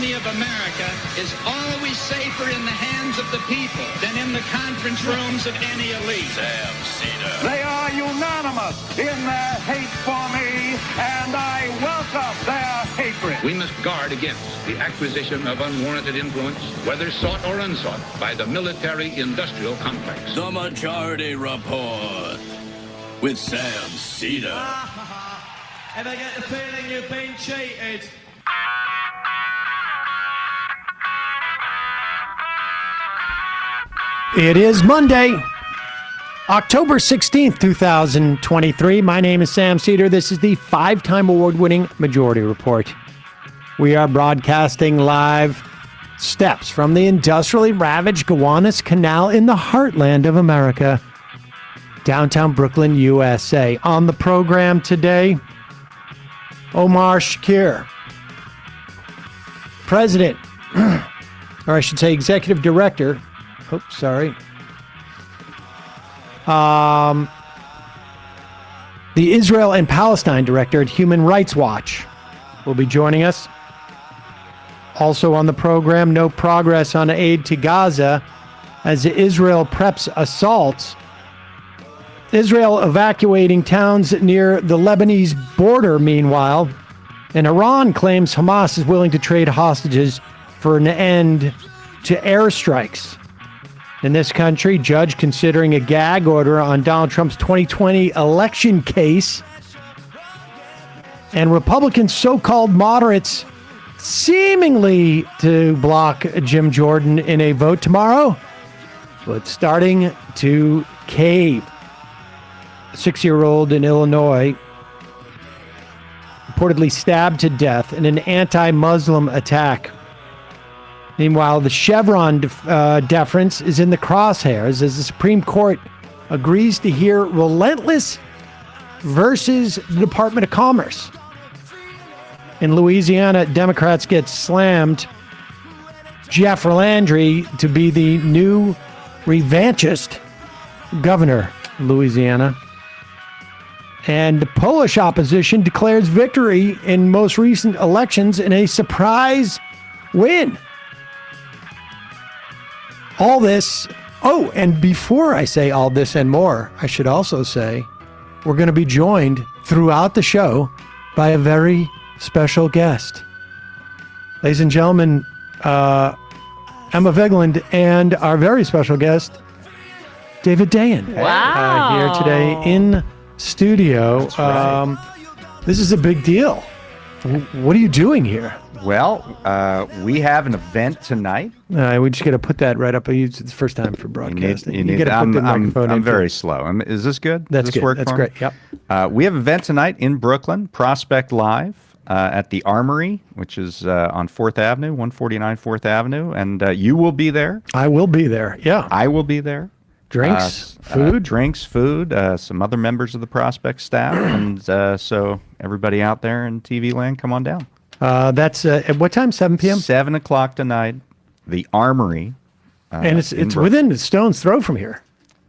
tyranny of America is always safer in the hands of the people than in the conference rooms of any elite. Sam Seder. They are unanimous in their hate for me, and I welcome their hatred. We must guard against the acquisition of unwarranted influence, whether sought or unsought, by the military-industrial complex. The Majority Report with Sam Seder. Ever get the feeling you've been cheated? It is Monday, October 16th, 2023. My name is Sam Seder. This is the five-time award-winning Majority Report. We are broadcasting live steps from the industrially ravaged Gowanus Canal in the heartland of America, downtown Brooklyn, USA. On the program today, Omar Shakir, President, or I should say Executive Director. Oops, sorry. The Israel and Palestine Director at Human Rights Watch will be joining us. Also on the program, no progress on aid to Gaza as Israel preps assaults. Israel evacuating towns near the Lebanese border, meanwhile. And Iran claims Hamas is willing to trade hostages for an end to airstrikes. In this country, judge considering a gag order on Donald Trump's 2020 election case. And Republican so-called moderates seemingly to block Jim Jordan in a vote tomorrow, but starting to cave. A 6-year-old in Illinois reportedly stabbed to death in an anti-Muslim attack. Meanwhile, the Chevron deference is in the crosshairs as the Supreme Court agrees to hear relentless versus the Department of Commerce. In Louisiana, Democrats get slammed Jeff Landry to be the new revanchist governor of Louisiana. And the Polish opposition declares victory in most recent elections in a surprise win. All this, and before I say all this and more, I should also say we're going to be joined throughout the show by a very special guest. Ladies and gentlemen, Emma Vigeland and our very special guest, David Dayen. Wow. Here today in studio. Right. This is a big deal. What are you doing here? Well, we have an event tonight. We just got to put that right up. It's the first time for broadcasting. You got to put the microphone in. I'm very slow. Is this good? That's Does this good. work That's for great. me? Yep. We have an event tonight in Brooklyn, Prospect Live, at the Armory, which is on 4th Avenue, 149 4th Avenue. And you will be there. I will be there. Yeah. I will be there. Drinks, food? Drinks, food, some other members of the Prospect staff. And so everybody out there in TV land, come on down. That's at what time? 7 p.m.? 7 o'clock tonight, the Armory. And it's within a stone's throw from here.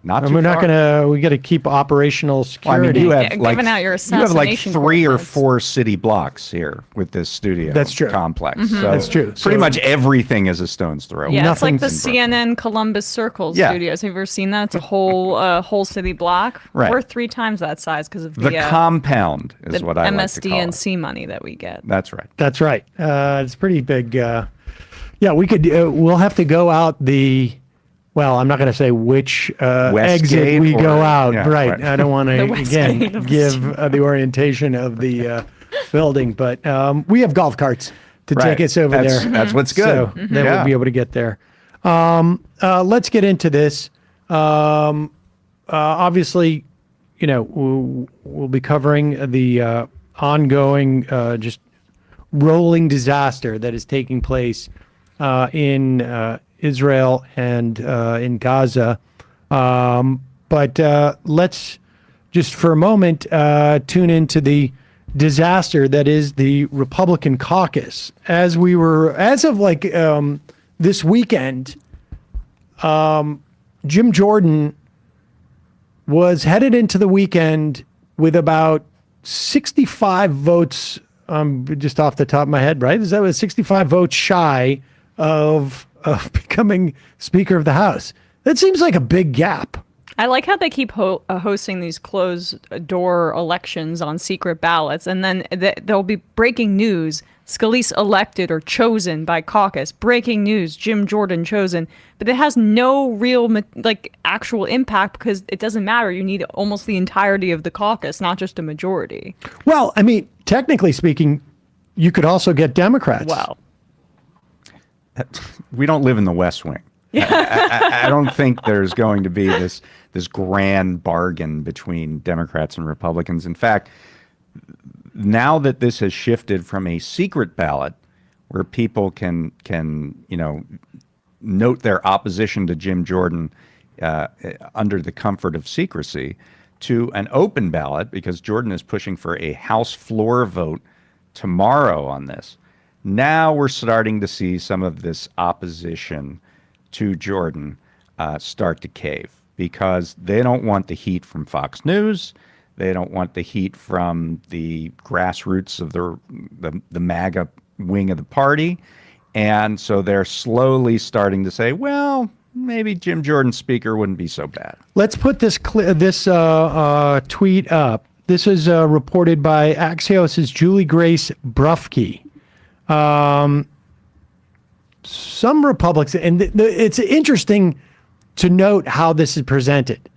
Not and too we're far. not gonna. We got to keep operational security. Well, I mean, you have giving out your you have like assassination 3 or coordinates. 4 city blocks here with this studio. That's true. Complex. Mm-hmm. So That's true. Pretty So- much everything is a stone's throw. Yeah, it's like the Nothing's in Brooklyn. CNN Columbus Circle Yeah. studios. Have you ever seen that? It's a whole city block. Right. We're 3 times that size because of The the compound is what I like to call it. MSDNC money that we get. That's right. That's right. It's pretty big. Yeah, we could. We'll have to go out the. Well, I'm not going to say which exit Gate we go out. yeah, right. I don't want The to west again gate of the give the orientation of the building, but we have golf carts to Right. take us over That's- there. that's what's good. So then Yeah. we'll be able to get there. Let's get into this. Obviously, we'll be covering the ongoing, just rolling disaster that is taking place in Israel and in Gaza. But let's just for a moment tune into the disaster that is the Republican caucus. As of this weekend, Jim Jordan was headed into the weekend with about 65 votes just off the top of my head, right? Is that was 65 votes shy of becoming Speaker of the House? That seems like a big gap. I like how they keep hosting these closed-door elections on secret ballots, and then there'll be breaking news: Scalise elected or chosen by caucus. Breaking news: Jim Jordan chosen. But it has no real actual impact because it doesn't matter. You need almost the entirety of the caucus, not just a majority. Well, I mean, technically speaking, you could also get Democrats. Well, We don't live in the West Wing. I don't think there's going to be this grand bargain between Democrats and Republicans. In fact, now that this has shifted from a secret ballot where people can note their opposition to Jim Jordan under the comfort of secrecy, to an open ballot, because Jordan is pushing for a House floor vote tomorrow on this. Now we're starting to see some of this opposition to Jordan start to cave, because they don't want the heat from Fox News. They don't want the heat from the grassroots of the MAGA wing of the party. And so they're slowly starting to say, well, maybe Jim Jordan Speaker wouldn't be so bad. Let's put this tweet up. This is reported by Axios' Julie Grace Brufke. Some Republicans, and it's interesting to note how this is presented.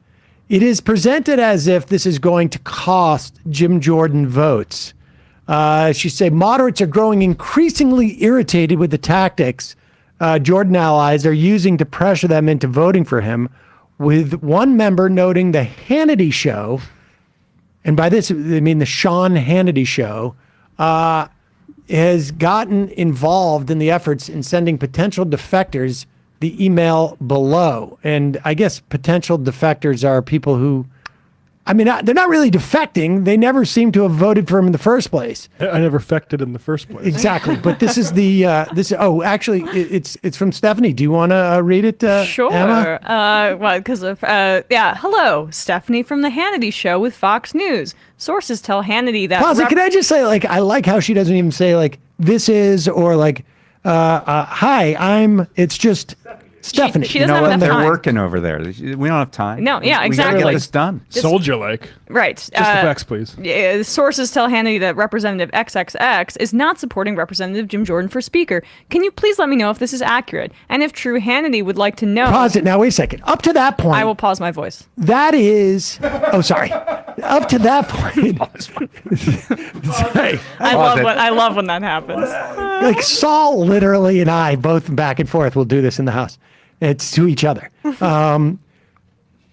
It is presented as if this is going to cost Jim Jordan votes. She said moderates are growing increasingly irritated with the tactics Jordan allies are using to pressure them into voting for him, with one member noting the Hannity show, and by this I mean the Sean Hannity show, has gotten involved in the efforts in sending potential defectors the email below. And I guess potential defectors are people who, I mean, they're not really defecting. They never seem to have voted for him in the first place. I never fected in the first place. Exactly. But this is actually, it's from Stephanie. Do you want to read it, sure. Emma? Well, because of, hello, Stephanie from the Hannity show with Fox News. Sources tell Hannity that... Pause it. Can I just say, I like how she doesn't even say, this is, or hi, it's just... Stephanie. She doesn't have enough they're time. working over there. We don't have time. No, yeah, we exactly. gotta get this done. Soldier-like. Right. Just the facts, please. Sources tell Hannity that Representative XXX is not supporting Representative Jim Jordan for Speaker. Can you please let me know if this is accurate? And if true, Hannity would like to know... Pause it now. Wait a second. Up to that point... I will pause my voice. That is... Oh, sorry. Up to that point... I love when that happens. Saul, literally, and I, both back and forth, will do this in the house. It's to each other.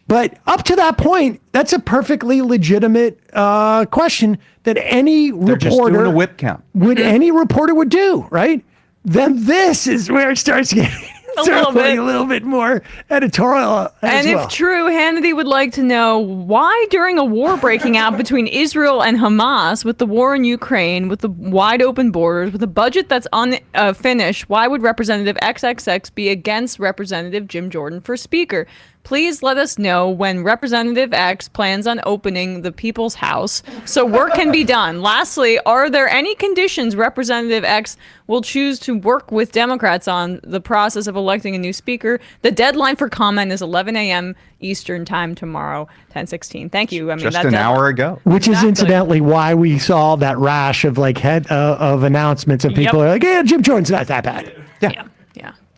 But up to that point, that's a perfectly legitimate question that any They're just reporter doing a whip count. any reporter would do, right? Then this is where it starts getting a little bit more editorial. And if true, Hannity would like to know why, during a war breaking out between Israel and Hamas, with the war in Ukraine, with the wide open borders, with a budget that's unfinished, why would Representative XXX be against Representative Jim Jordan for Speaker? Please let us know when Representative X plans on opening the People's House so work can be done. Lastly, are there any conditions Representative X will choose to work with Democrats on the process of electing a new speaker? The deadline for comment is 11 a.m. Eastern time tomorrow, 10/16. Thank you. I mean, Just an hour ago. Which is incidentally why we saw that rash of of announcements of people are like, yeah, Jim Jordan's not that bad.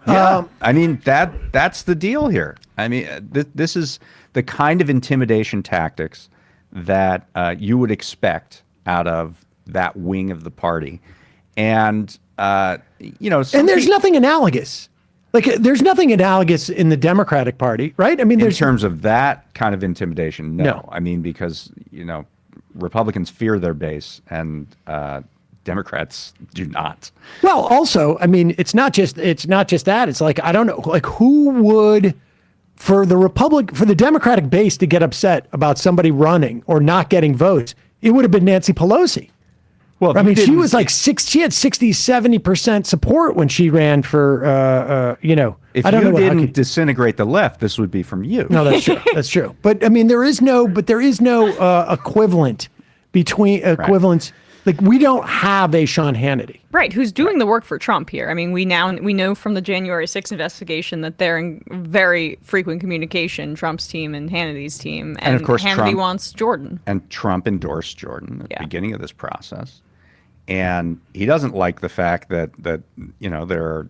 Yeah. I mean, that's the deal here. I mean, this is the kind of intimidation tactics that you would expect out of that wing of the party. And, and there's nothing analogous. There's nothing analogous in the Democratic Party, right? I mean, in terms of that kind of intimidation, no. I mean, because, Republicans fear their base and Democrats do not. Well, also, I mean, it's not just that. It's I don't know, who would, for the Democratic base to get upset about somebody running or not getting votes, it would have been Nancy Pelosi. Well, I mean, she was she had 60-70% support when she ran for, If you didn't disintegrate the left, this would be from you. No, that's true. That's true. But I mean, there is no equivalent between equivalence. Like, we don't have a Sean Hannity. Right, who's doing the work for Trump here. I mean, we know from the January 6th investigation that they're in very frequent communication, Trump's team and Hannity's team. And of course, Hannity Trump wants Jordan. And Trump endorsed Jordan at the beginning of this process. And he doesn't like the fact that there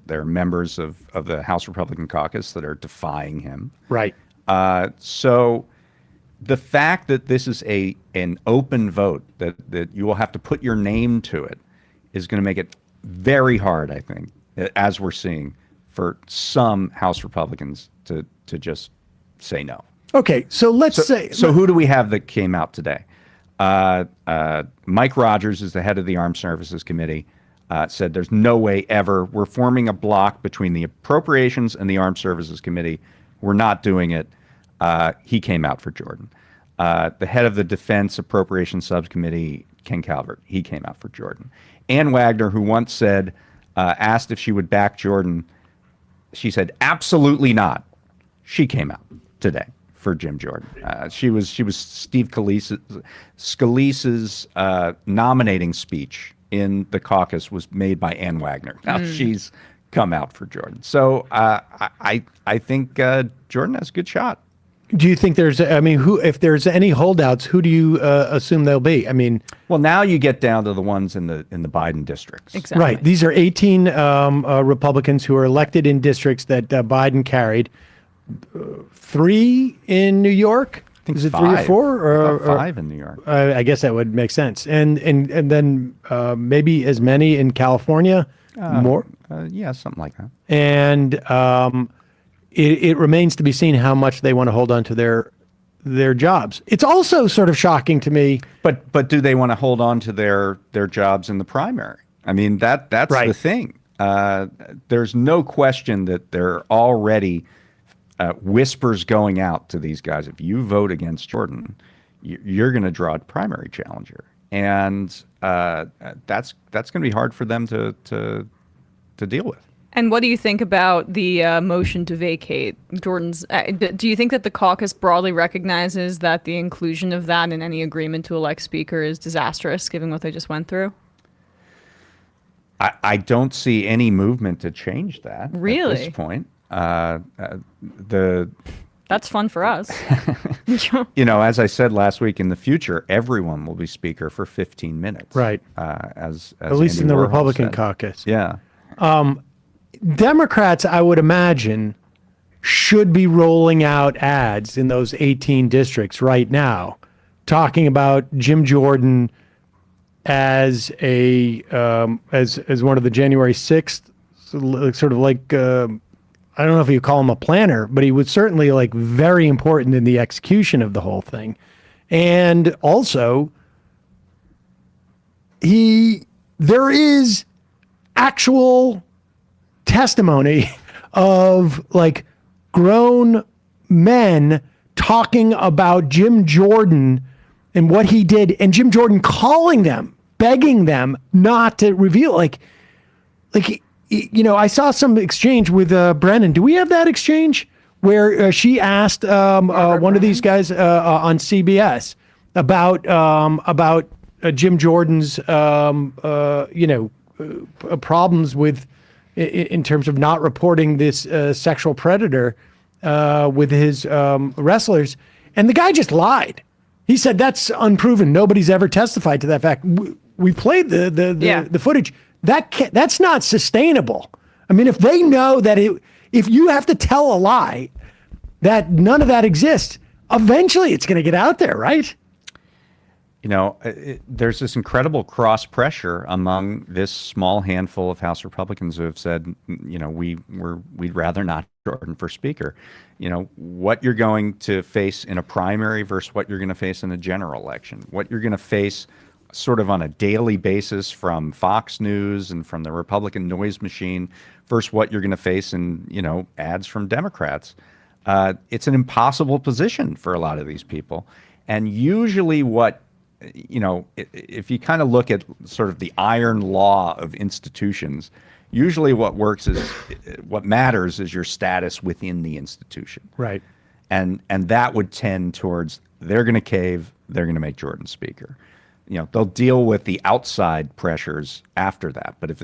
are members of the House Republican caucus that are defying him. Right. So the fact that this is an open vote, that you will have to put your name to it, is going to make it very hard, I think, as we're seeing, for some House Republicans to just say no. Okay, so let's say... So who do we have that came out today? Mike Rogers is the head of the Armed Services Committee, said there's no way ever. We're forming a block between the Appropriations and the Armed Services Committee. We're not doing it. He came out for Jordan. The head of the Defense Appropriations Subcommittee, Ken Calvert, he came out for Jordan. Ann Wagner, who once said, asked if she would back Jordan, she said, absolutely not. She came out today for Jim Jordan. She was Steve Scalise's nominating speech in the caucus was made by Ann Wagner. Now she's come out for Jordan. So I think Jordan has a good shot. Do you think there's, if there's any holdouts, who do you assume they'll be? Well, now you get down to the ones in the Biden districts. Exactly. Right. These are 18 Republicans who are elected in districts that Biden carried. 3 in New York? I think Is it 5. 3 or 4? Or 5 in New York. I guess that would make sense. And then maybe as many in California? More? Yeah, something like that. And it remains to be seen how much they want to hold on to their jobs. It's also sort of shocking to me. But do they want to hold on to their jobs in the primary? That's right. The thing. There's no question that there are already whispers going out to these guys. If you vote against Jordan, you're going to draw a primary challenger, and that's going to be hard for them to deal with. And what do you think about the motion to vacate Jordan's? Do you think that the caucus broadly recognizes that the inclusion of that in any agreement to elect speaker is disastrous, given what they just went through? I don't see any movement to change that really? At this point. That's fun for us. As I said last week, in the future, everyone will be speaker for 15 minutes. Right. As at least Andy in the Warhol Republican said. caucus. Yeah. Democrats, I would imagine, should be rolling out ads in those 18 districts right now, talking about Jim Jordan as as one of the January 6th, sort of like, I don't know if you call him a planner, but he was certainly like very important in the execution of the whole thing. And also, there is actual testimony of like grown men talking about Jim Jordan and what he did, and Jim Jordan calling them, begging them not to reveal. I saw some exchange with Brennan. Do we have that exchange where she asked one of these guys on CBS about Jim Jordan's problems with in terms of not reporting this sexual predator with his wrestlers, and the guy just lied. He said that's unproven. Nobody's ever testified to that fact. We played the footage. That's not sustainable. If they know that if you have to tell a lie, that none of that exists, eventually it's going to get out there, right? There's this incredible cross pressure among this small handful of House Republicans who have said, we'd rather not Jordan for speaker. What you're going to face in a primary versus what you're going to face in a general election, what you're going to face sort of on a daily basis from Fox News and from the Republican noise machine versus what you're going to face in, ads from Democrats. It's an impossible position for a lot of these people. And usually if you kind of look at sort of the iron law of institutions, usually what matters is your status within the institution. Right. And that would tend towards they're going to cave, they're going to make Jordan speaker. they'll deal with the outside pressures after that. But if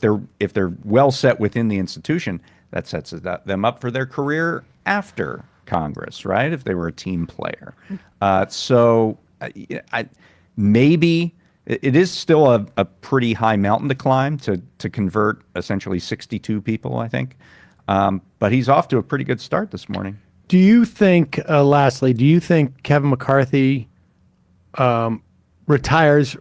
they're well set within the institution, that sets them up for their career after Congress, right? If they were a team player. Maybe it is still a pretty high mountain to climb to convert essentially 62 people, I think. But he's off to a pretty good start this morning. Do you think, lastly, Kevin McCarthy retires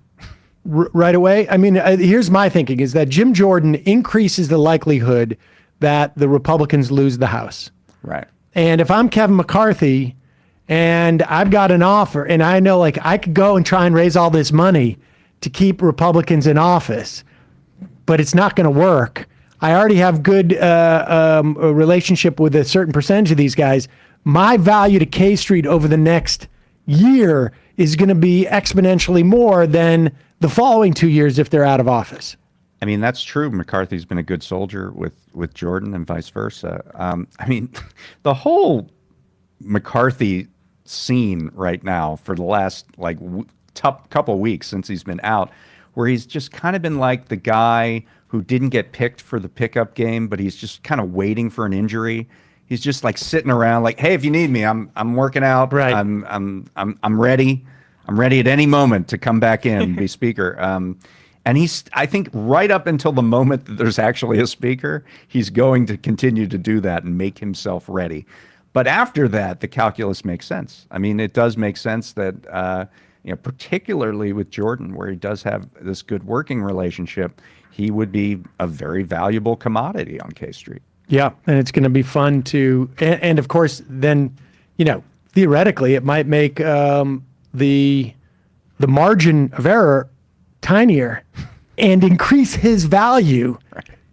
right away? I mean, here's my thinking, is that Jim Jordan increases the likelihood that the Republicans lose the House. Right. And if I'm Kevin McCarthy and I've got an offer and I know like I could go and try and raise all this money to keep Republicans in office, but it's not going to work. I already have good a relationship with a certain percentage of these guys. My value to K Street over the next year is going to be exponentially more than the following 2 years if they're out of office. I mean, that's true. McCarthy's been a good soldier with Jordan and vice versa. I mean, the whole McCarthy scene right now for the last couple weeks since he's been out, where he's just kind of been like the guy who didn't get picked for the pickup game, but he's just kind of waiting for an injury. He's just like sitting around like, hey, if you need me, I'm working out. Right. I'm ready. I'm ready at any moment to come back in and be speaker. And I think right up until the moment that there's actually a speaker, he's going to continue to do that and make himself ready. But after that, the calculus makes sense. I mean, it does make sense that, particularly with Jordan, where he does have this good working relationship, he would be a very valuable commodity on K Street. Yeah, and it's going to be fun to, and of course, then, theoretically, it might make the margin of error tinier and increase his value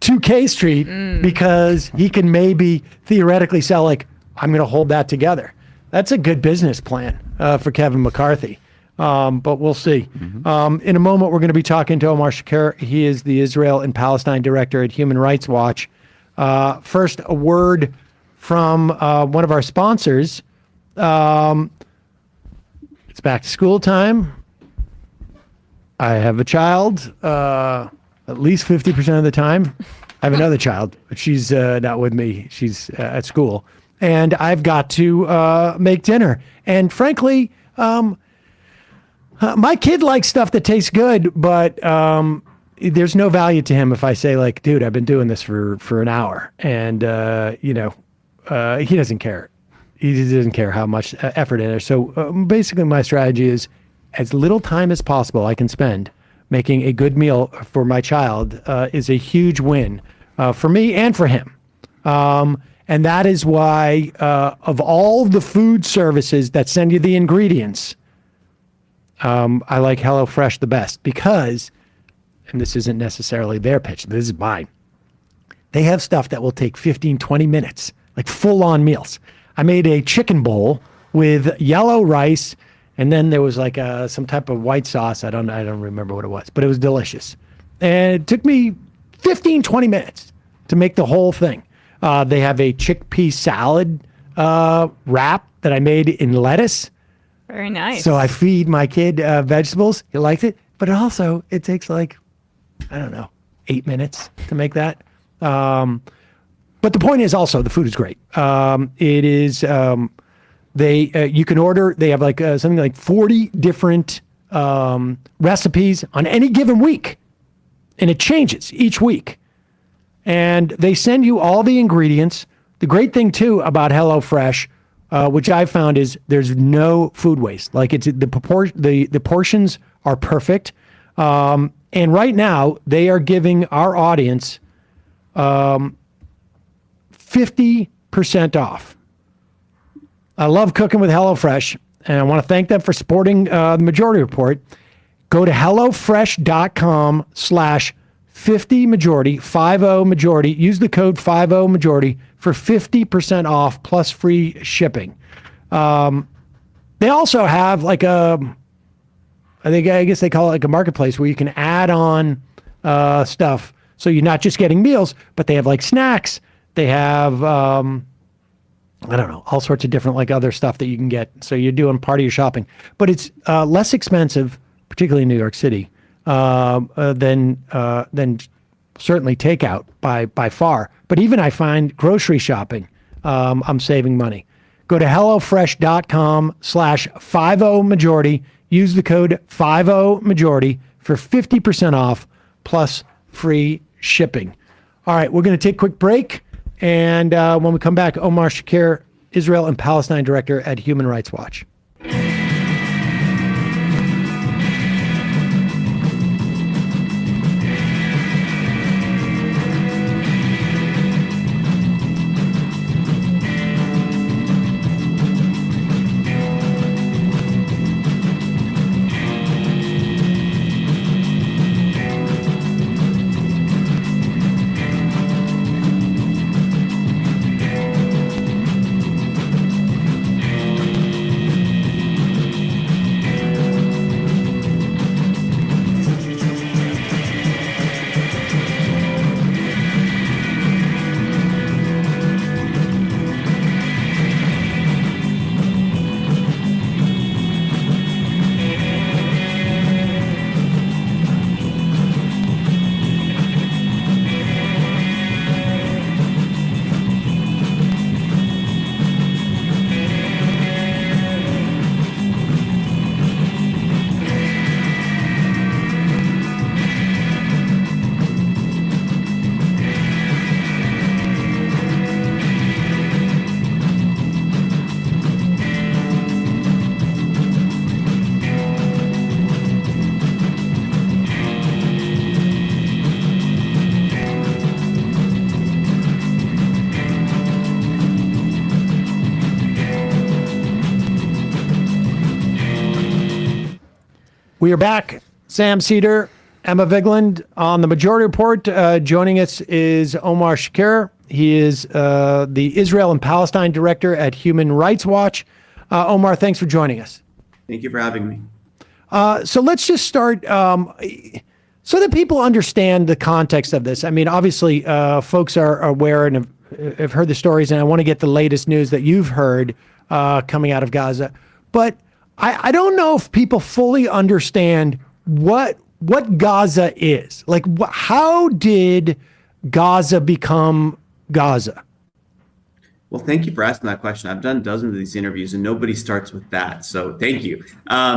to K Street because he can maybe theoretically sell I'm going to hold that together. That's a good business plan for Kevin McCarthy. But we'll see. Mm-hmm. In a moment, we're going to be talking to Omar Shakir. He is the Israel and Palestine Director at Human Rights Watch. First, a word from one of our sponsors. It's back to school time. I have a child at least 50% of the time. I have another child, but she's not with me. She's at school. And I've got to make dinner. And frankly, my kid likes stuff that tastes good, but there's no value to him if I say dude, I've been doing this for an hour. And, he doesn't care. He doesn't care how much effort in it. So basically my strategy is as little time as possible I can spend making a good meal for my child is a huge win for me and for him. And that is why of all the food services that send you the ingredients, I like HelloFresh the best because, and this isn't necessarily their pitch, this is mine. They have stuff that will take 15, 20 minutes, like full-on meals. I made a chicken bowl with yellow rice, and then there was some type of white sauce. I don't remember what it was, but it was delicious. And it took me 15, 20 minutes to make the whole thing. They have a chickpea salad wrap that I made in lettuce. Very nice. So I feed my kid vegetables. He likes it, but it takes 8 minutes to make that. But the point is also the food is great. It is, you can order, they have something like 40 different recipes on any given week. And it changes each week. And they send you all the ingredients. The great thing too about HelloFresh, which I've found, is there's no food waste. It's the portions are perfect. And right now they are giving our audience 50% off. I love cooking with HelloFresh, and I want to thank them for supporting the Majority Report. Go to HelloFresh.com/50majority, 50majority. Use the code 50majority for 50% off plus free shipping. They also have I guess they call it a marketplace where you can add on stuff. So you're not just getting meals, but they have snacks. They have, all sorts of different other stuff that you can get. So you're doing part of your shopping, but it's less expensive particularly in New York City, than certainly takeout by far. But even I find grocery shopping, I'm saving money. Go to HelloFresh.com/50majority. Use the code 50majority for 50% off plus free shipping. All right, we're going to take a quick break. And when we come back, Omar Shakir, Israel and Palestine Director at Human Rights Watch. We are back. Sam Seder, Emma Vigeland on the Majority Report. Joining us is Omar Shakir. He is the Israel and Palestine Director at Human Rights Watch. Omar, thanks for joining us. Thank you for having me. So let's just start so that people understand the context of this. I mean, obviously, folks are aware and have heard the stories, and I want to get the latest news that you've heard coming out of Gaza. But I don't know if people fully understand what Gaza is. Like, how did Gaza become Gaza? Well, thank you for asking that question. I've done dozens of these interviews and nobody starts with that. So thank you.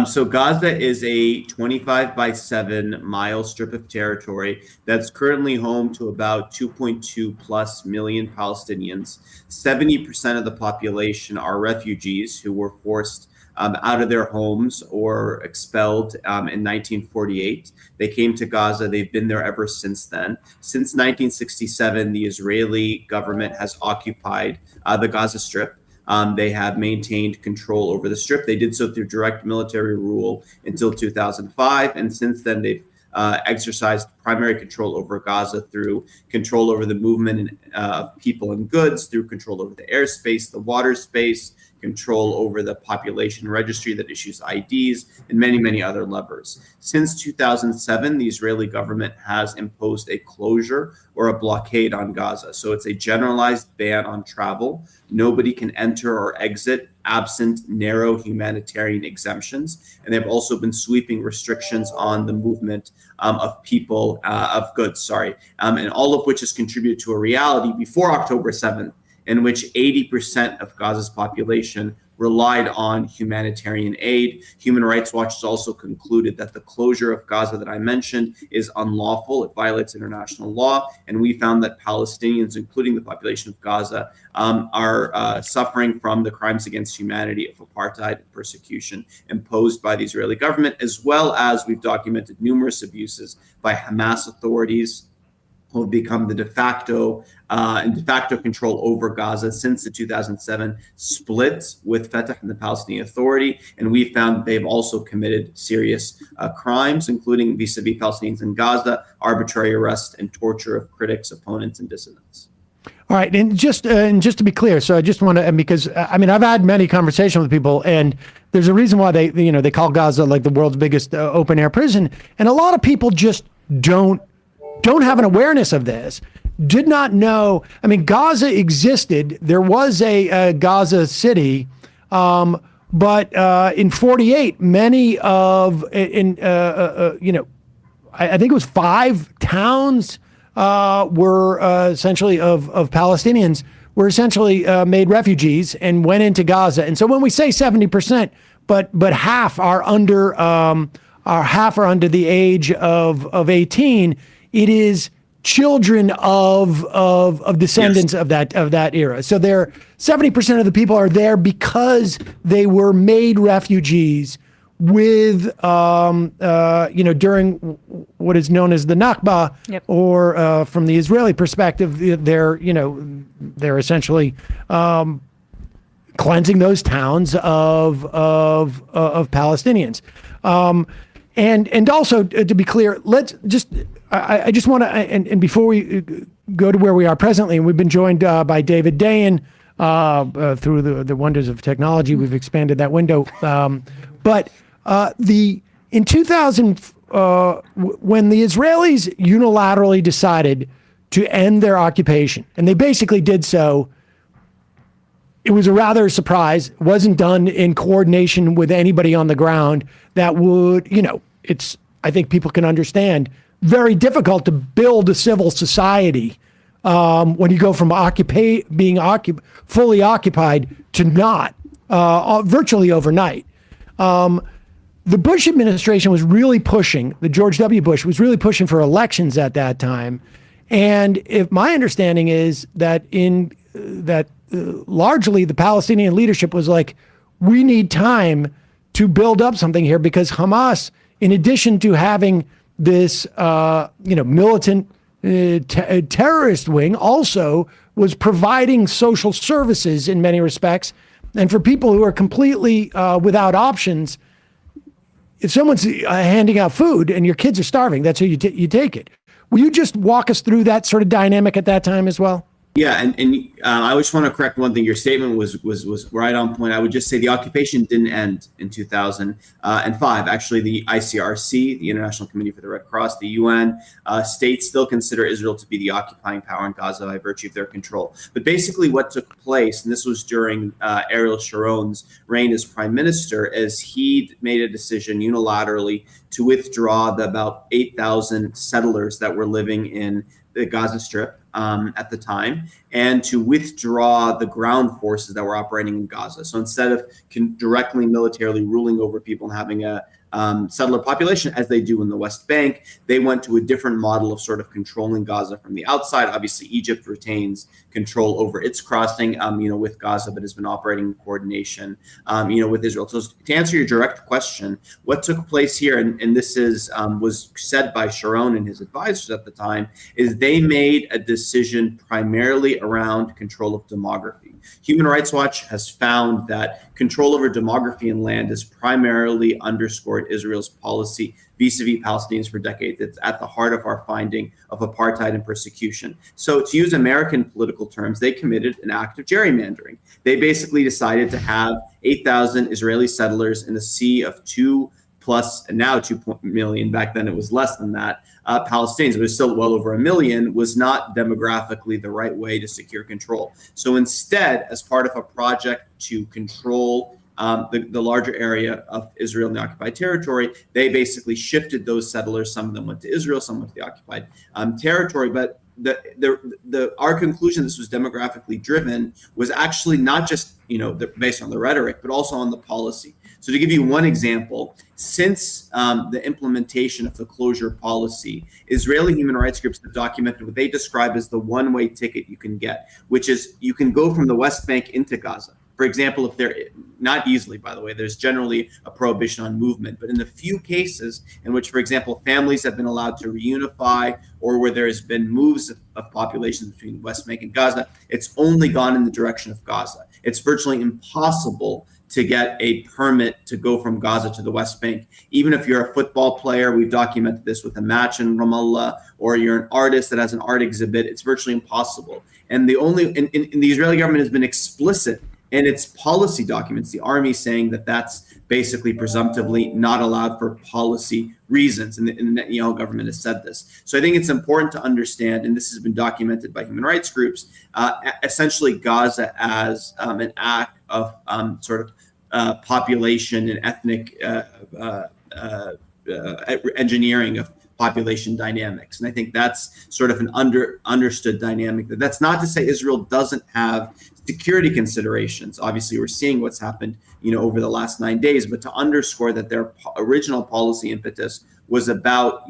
So Gaza is a 25 by 7 mile strip of territory that's currently home to about 2.2 plus million Palestinians. 70% of the population are refugees who were forced out of their homes or expelled in 1948. They came to Gaza. They've been there ever since then. Since 1967, the Israeli government has occupied the Gaza Strip. They have maintained control over the Strip. They did so through direct military rule until 2005. And since then, they've exercised primary control over Gaza through control over the movement of people and goods, through control over the airspace, the water space, control over the population registry that issues IDs, and many, many other levers. Since 2007, the Israeli government has imposed a closure or a blockade on Gaza. So it's a generalized ban on travel. Nobody can enter or exit absent narrow humanitarian exemptions. And they've also been sweeping restrictions on the movement of people, of goods, and all of which has contributed to a reality before October 7th, in which 80% of Gaza's population relied on humanitarian aid. Human Rights Watch has also concluded that the closure of Gaza that I mentioned is unlawful. It violates international law. And we found that Palestinians, including the population of Gaza, are suffering from the crimes against humanity of apartheid and persecution imposed by the Israeli government, as well as we've documented numerous abuses by Hamas authorities, who have become the de facto control over Gaza since the 2007 split with Fatah and the Palestinian Authority. And we found they've also committed serious crimes, including vis-a-vis Palestinians in Gaza, arbitrary arrest and torture of critics, opponents, and dissidents. All right, and just to be clear, so I just want to, because I mean, I've had many conversations with people, and there's a reason why they call Gaza like the world's biggest open air prison, and a lot of people just don't have an awareness of this, did not know. I mean, Gaza existed. There was a Gaza city, but But in 48, many of, I think it was 5 towns were essentially of Palestinians were essentially made refugees and went into Gaza. And so when we say 70%, but half are under the age of 18, it is children of descendants of that era. So 70% of the people are there because they were made refugees with during what is known as the Nakba, or from the Israeli perspective, they're essentially cleansing those towns of Palestinians. And also, to be clear, I just want to, and before we go to where we are presently, and we've been joined by David Dayen through the wonders of technology, we've expanded that window. But in 2000, when the Israelis unilaterally decided to end their occupation, and they basically did so, it was a rather surprise. It wasn't done in coordination with anybody on the ground. That would, it's, I think people can understand, very difficult to build a civil society when you go from being fully occupied to not, virtually overnight. The Bush administration was really pushing, the George W. Bush was really pushing for elections at that time. And if my understanding is that largely the Palestinian leadership was like, we need time to build up something here, because Hamas, in addition to having this, militant terrorist wing, also was providing social services in many respects. And for people who are completely without options, if someone's handing out food and your kids are starving, that's who you take it. Will you just walk us through that sort of dynamic at that time as well? Yeah, and I just want to correct one thing. Your statement was right on point. I would just say the occupation didn't end in 2005. Actually, the ICRC, the International Committee for the Red Cross, the UN, states still consider Israel to be the occupying power in Gaza by virtue of their control. But basically what took place, and this was during Ariel Sharon's reign as prime minister, is he made a decision unilaterally to withdraw the about 8,000 settlers that were living in the Gaza Strip at the time, and to withdraw the ground forces that were operating in Gaza. So instead of directly militarily ruling over people and having a settler population as they do in the West Bank, they went to a different model of sort of controlling Gaza from the outside. Obviously, Egypt retains control over its crossing, with Gaza, but has been operating in coordination, with Israel. So to answer your direct question, what took place here, and this was said by Sharon and his advisors at the time, is they made a decision primarily around control of demography. Human Rights Watch has found that control over demography and land has primarily underscored Israel's policy vis-a-vis Palestinians for decades. It's at the heart of our finding of apartheid and persecution. So to use American political terms, they committed an act of gerrymandering. They basically decided to have 8,000 Israeli settlers in a sea of 2 and now 2 million, back then it was less than that, Palestinians, but it was still well over 1 million, was not demographically the right way to secure control. So instead, as part of a project to control the larger area of Israel and the occupied territory, they basically shifted those settlers. Some of them went to Israel, some went to the occupied territory. But our conclusion this was demographically driven was actually not just based on the rhetoric, but also on the policy. So to give you one example, since the implementation of the closure policy, Israeli human rights groups have documented what they describe as the one-way ticket you can get, which is you can go from the West Bank into Gaza. For example, if they're not easily, by the way, there's generally a prohibition on movement. But in the few cases in which, for example, families have been allowed to reunify, or where there's been moves of populations between West Bank and Gaza, it's only gone in the direction of Gaza. It's virtually impossible to get a permit to go from Gaza to the West Bank. Even if you're a football player, we've documented this with a match in Ramallah, or you're an artist that has an art exhibit, it's virtually impossible. And the Israeli government has been explicit in its policy documents, the army saying that that's basically presumptively not allowed for policy reasons. And the Netanyahu government has said this. So I think it's important to understand, and this has been documented by human rights groups, essentially Gaza as an act of population and ethnic engineering of population dynamics. And I think that's sort of an understood dynamic. That's not to say Israel doesn't have security considerations. Obviously, we're seeing what's happened, over the last 9 days, but to underscore that their original policy impetus was about,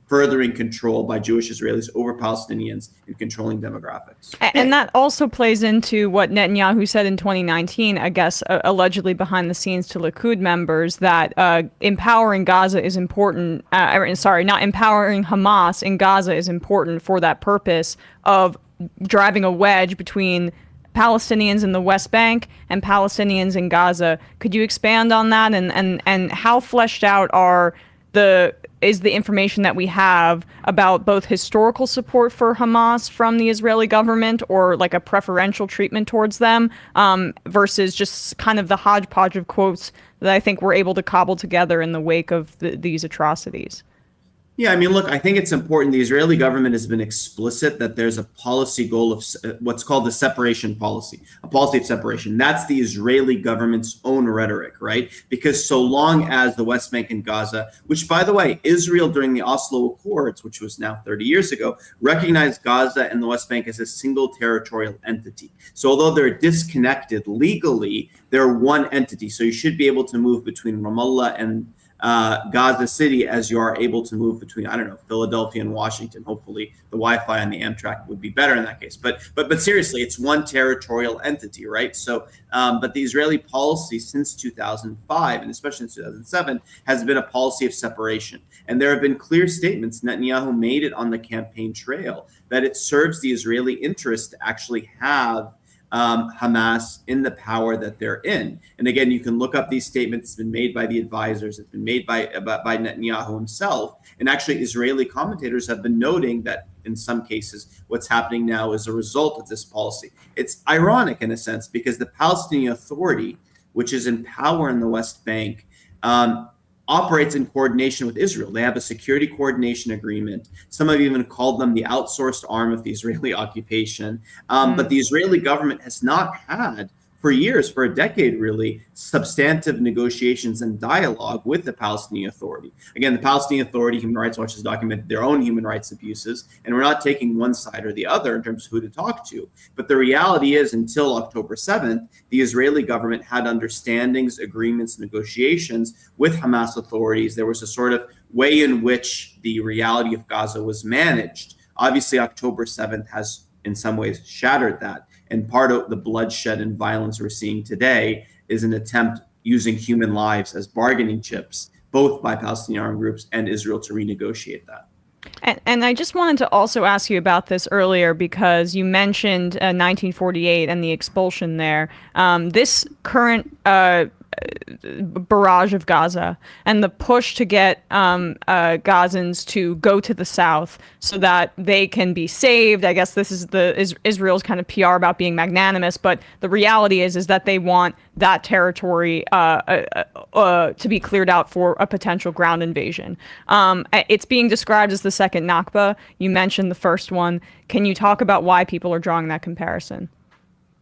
furthering control by Jewish Israelis over Palestinians and controlling demographics. And that also plays into what Netanyahu said in 2019, I guess, allegedly behind the scenes to Likud members, that empowering Gaza is important. Not empowering Hamas in Gaza is important for that purpose of driving a wedge between Palestinians in the West Bank and Palestinians in Gaza. Could you expand on that, and how fleshed out is the information that we have about both historical support for Hamas from the Israeli government, or like a preferential treatment towards them, versus just kind of the hodgepodge of quotes that I think we're able to cobble together in the wake of these atrocities? Yeah, I mean, look, I think it's important. The Israeli government has been explicit that there's a policy goal of what's called the separation policy, a policy of separation. That's the Israeli government's own rhetoric, right? Because so long as the West Bank and Gaza, which, by the way, Israel during the Oslo Accords, which was now 30 years ago, recognized Gaza and the West Bank as a single territorial entity. So although they're disconnected legally, they're one entity. So you should be able to move between Ramallah and Gaza City as you are able to move between, Philadelphia and Washington. Hopefully the Wi-Fi on the Amtrak would be better in that case. But seriously, it's one territorial entity, right? So, but the Israeli policy since 2005, and especially in 2007, has been a policy of separation. And there have been clear statements, Netanyahu made it on the campaign trail, that it serves the Israeli interest to actually have Hamas in the power that they're in. And again, you can look up these statements. It's been made by the advisors. It's been made by Netanyahu himself. And actually, Israeli commentators have been noting that in some cases, what's happening now is a result of this policy. It's ironic in a sense, because the Palestinian Authority, which is in power in the West Bank, operates in coordination with Israel. They have a security coordination agreement. Some have even called them the outsourced arm of the Israeli occupation. But the Israeli government has not had, for years, for a decade really, substantive negotiations and dialogue with the Palestinian Authority. Again, the Palestinian Authority, Human Rights Watch has documented their own human rights abuses, and we're not taking one side or the other in terms of who to talk to. But the reality is, until October 7th, the Israeli government had understandings, agreements, negotiations with Hamas authorities. There was a sort of way in which the reality of Gaza was managed. Obviously, October 7th has in some ways shattered that. And part of the bloodshed and violence we're seeing today is an attempt using human lives as bargaining chips, both by Palestinian armed groups and Israel, to renegotiate that. And I just wanted to also ask you about this earlier, because you mentioned 1948 and the expulsion there. This current barrage of Gaza and the push to get Gazans to go to the south so that they can be saved. I guess this is Israel's kind of PR about being magnanimous, but the reality is that they want that territory to be cleared out for a potential ground invasion. It's being described as the second Nakba. You mentioned the first one. Can you talk about why people are drawing that comparison?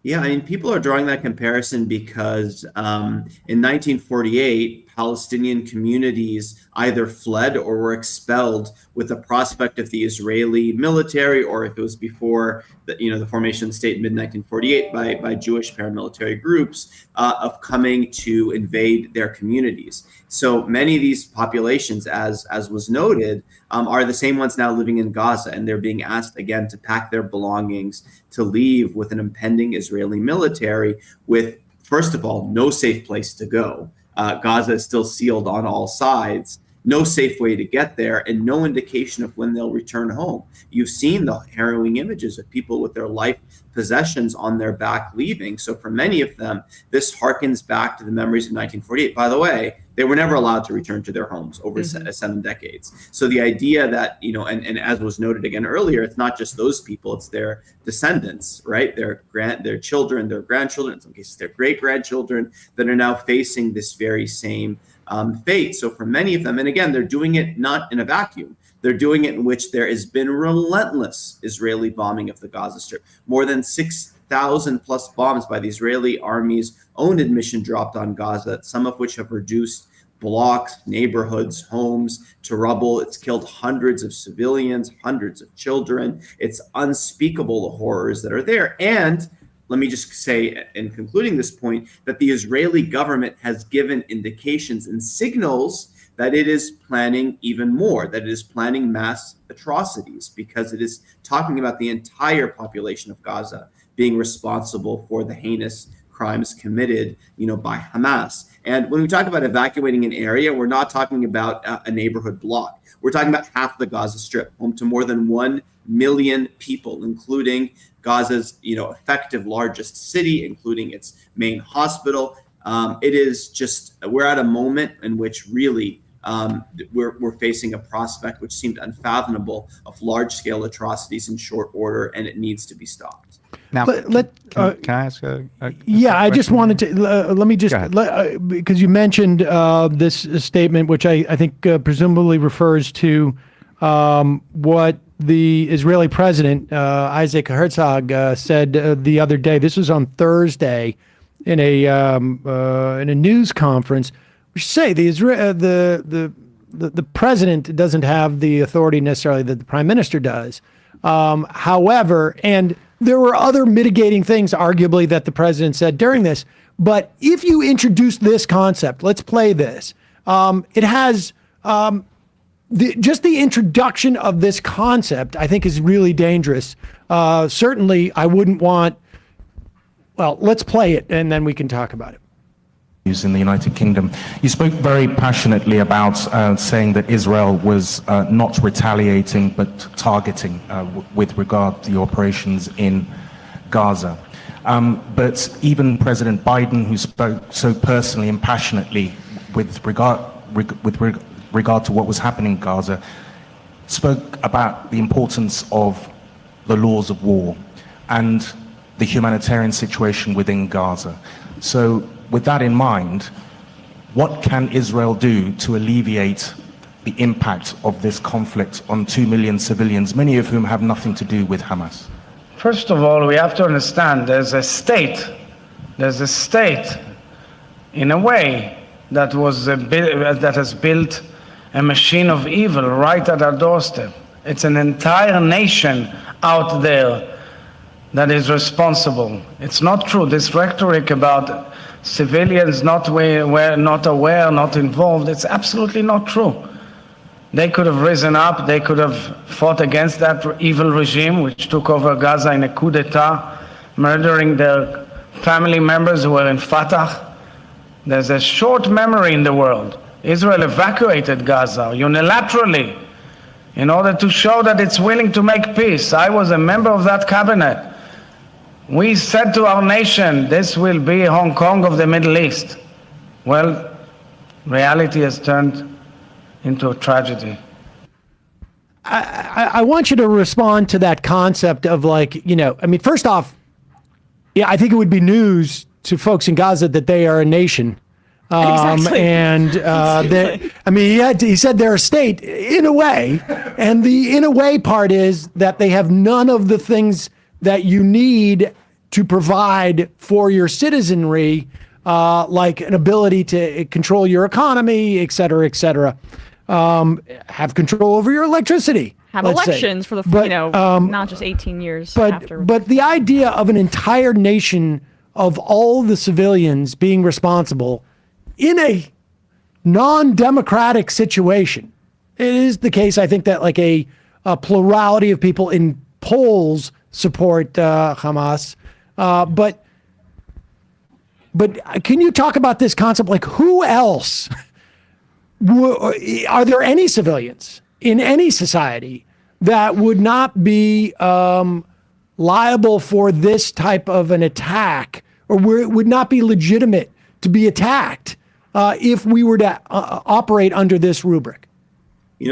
Yeah, I mean, people are drawing that comparison because in 1948, Palestinian communities either fled or were expelled with the prospect of the Israeli military, or if it was before the formation of the state in mid-1948 by Jewish paramilitary groups, of coming to invade their communities. So many of these populations, as was noted, are the same ones now living in Gaza, and they're being asked again to pack their belongings, to leave with an impending Israeli military with, first of all, no safe place to go. Gaza is still sealed on all sides, no safe way to get there, and no indication of when they'll return home. You've seen the harrowing images of people with their life possessions on their back leaving. So for many of them, this harkens back to the memories of 1948. By the way, they were never allowed to return to their homes over 7 decades. So the idea that, and as was noted again earlier, it's not just those people, it's their descendants, right? Their children, their grandchildren, in some cases their great-grandchildren, that are now facing this very same fate. So for many of them, and again, they're doing it not in a vacuum. They're doing it in which there has been relentless Israeli bombing of the Gaza Strip. More than 6 100,000 plus bombs by the Israeli army's own admission dropped on Gaza, some of which have reduced blocks, neighborhoods, homes to rubble. It's killed hundreds of civilians, hundreds of children. It's unspeakable, the horrors that are there. And let me just say, in concluding this point, that the Israeli government has given indications and signals that it is planning even more, that it is planning mass atrocities, because it is talking about the entire population of Gaza being responsible for the heinous crimes committed, by Hamas. And when we talk about evacuating an area, we're not talking about a neighborhood block. We're talking about half the Gaza Strip, home to more than 1 million people, including Gaza's, effective largest city, including its main hospital. It is just, we're at a moment in which really we're facing a prospect which seemed unfathomable of large-scale atrocities in short order, and it needs to be stopped. Now, can I ask a yeah, I just question? wanted to let me just because you mentioned this statement, which I think presumably refers to what the Israeli president Isaac Herzog said the other day. This was on Thursday in a news conference. We should say the president doesn't have the authority necessarily that the prime minister does. However, and there were other mitigating things, arguably, that the president said during this. But if you introduce this concept, let's play this. It has just the introduction of this concept, I think, is really dangerous. Certainly, I wouldn't want. Well, let's play it, and then we can talk about it. In the United Kingdom. You spoke very passionately about saying that Israel was not retaliating but targeting with regard to the operations in Gaza. But even President Biden, who spoke so personally and passionately with regard to what was happening in Gaza, spoke about the importance of the laws of war and the humanitarian situation within Gaza. So with that in mind, what can Israel do to alleviate the impact of this conflict on 2 million civilians, many of whom have nothing to do with Hamas? First of all, we have to understand there's a state in a way that has built a machine of evil right at our doorstep. It's an entire nation out there that is responsible. It's not true. This rhetoric about civilians not aware, not involved, it's absolutely not true. They could have risen up, they could have fought against that evil regime which took over Gaza in a coup d'etat, murdering their family members who were in Fatah. There's a short memory in the world. Israel evacuated Gaza unilaterally in order to show that it's willing to make peace. I was a member of that cabinet. We said to our nation, this will be Hong Kong of the Middle East. Well, reality has turned into a tragedy. I want you to respond to that concept of first off, yeah, I think it would be news to folks in Gaza that they are a nation. Exactly. And he said they're a state in a way. And the in a way part is that they have none of the things that you need to provide for your citizenry, like an ability to control your economy, et cetera, have control over your electricity. Have elections for the, not just 18 years after. But the idea of an entire nation of all the civilians being responsible in a non-democratic situation, it is the case, I think, that like a plurality of people in polls support Hamas. But can you talk about this concept? Like, who else? Are there any civilians in any society that would not be liable for this type of an attack, or would not be legitimate to be attacked if we were to operate under this rubric?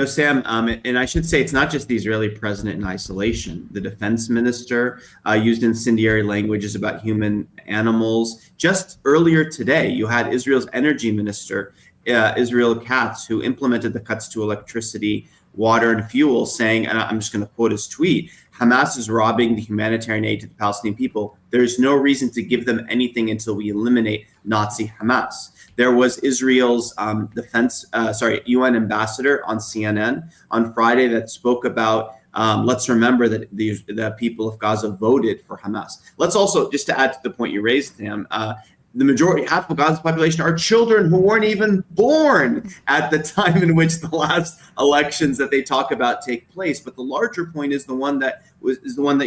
Sam, and I should say it's not just the Israeli president in isolation. The defense minister used incendiary languages about human animals. Just earlier today, you had Israel's energy minister, Israel Katz, who implemented the cuts to electricity water, and fuel, saying, and I'm just going to quote his tweet, Hamas is robbing the humanitarian aid to the Palestinian people. There's no reason to give them anything until we eliminate Nazi Hamas. There was Israel's UN ambassador on CNN on Friday that spoke about, let's remember that the people of Gaza voted for Hamas. Let's also, just to add to the point you raised, Tim, the majority, half of Gaza's population are children who weren't even born at the time in which the last elections that they talk about take place. But the larger point is the one that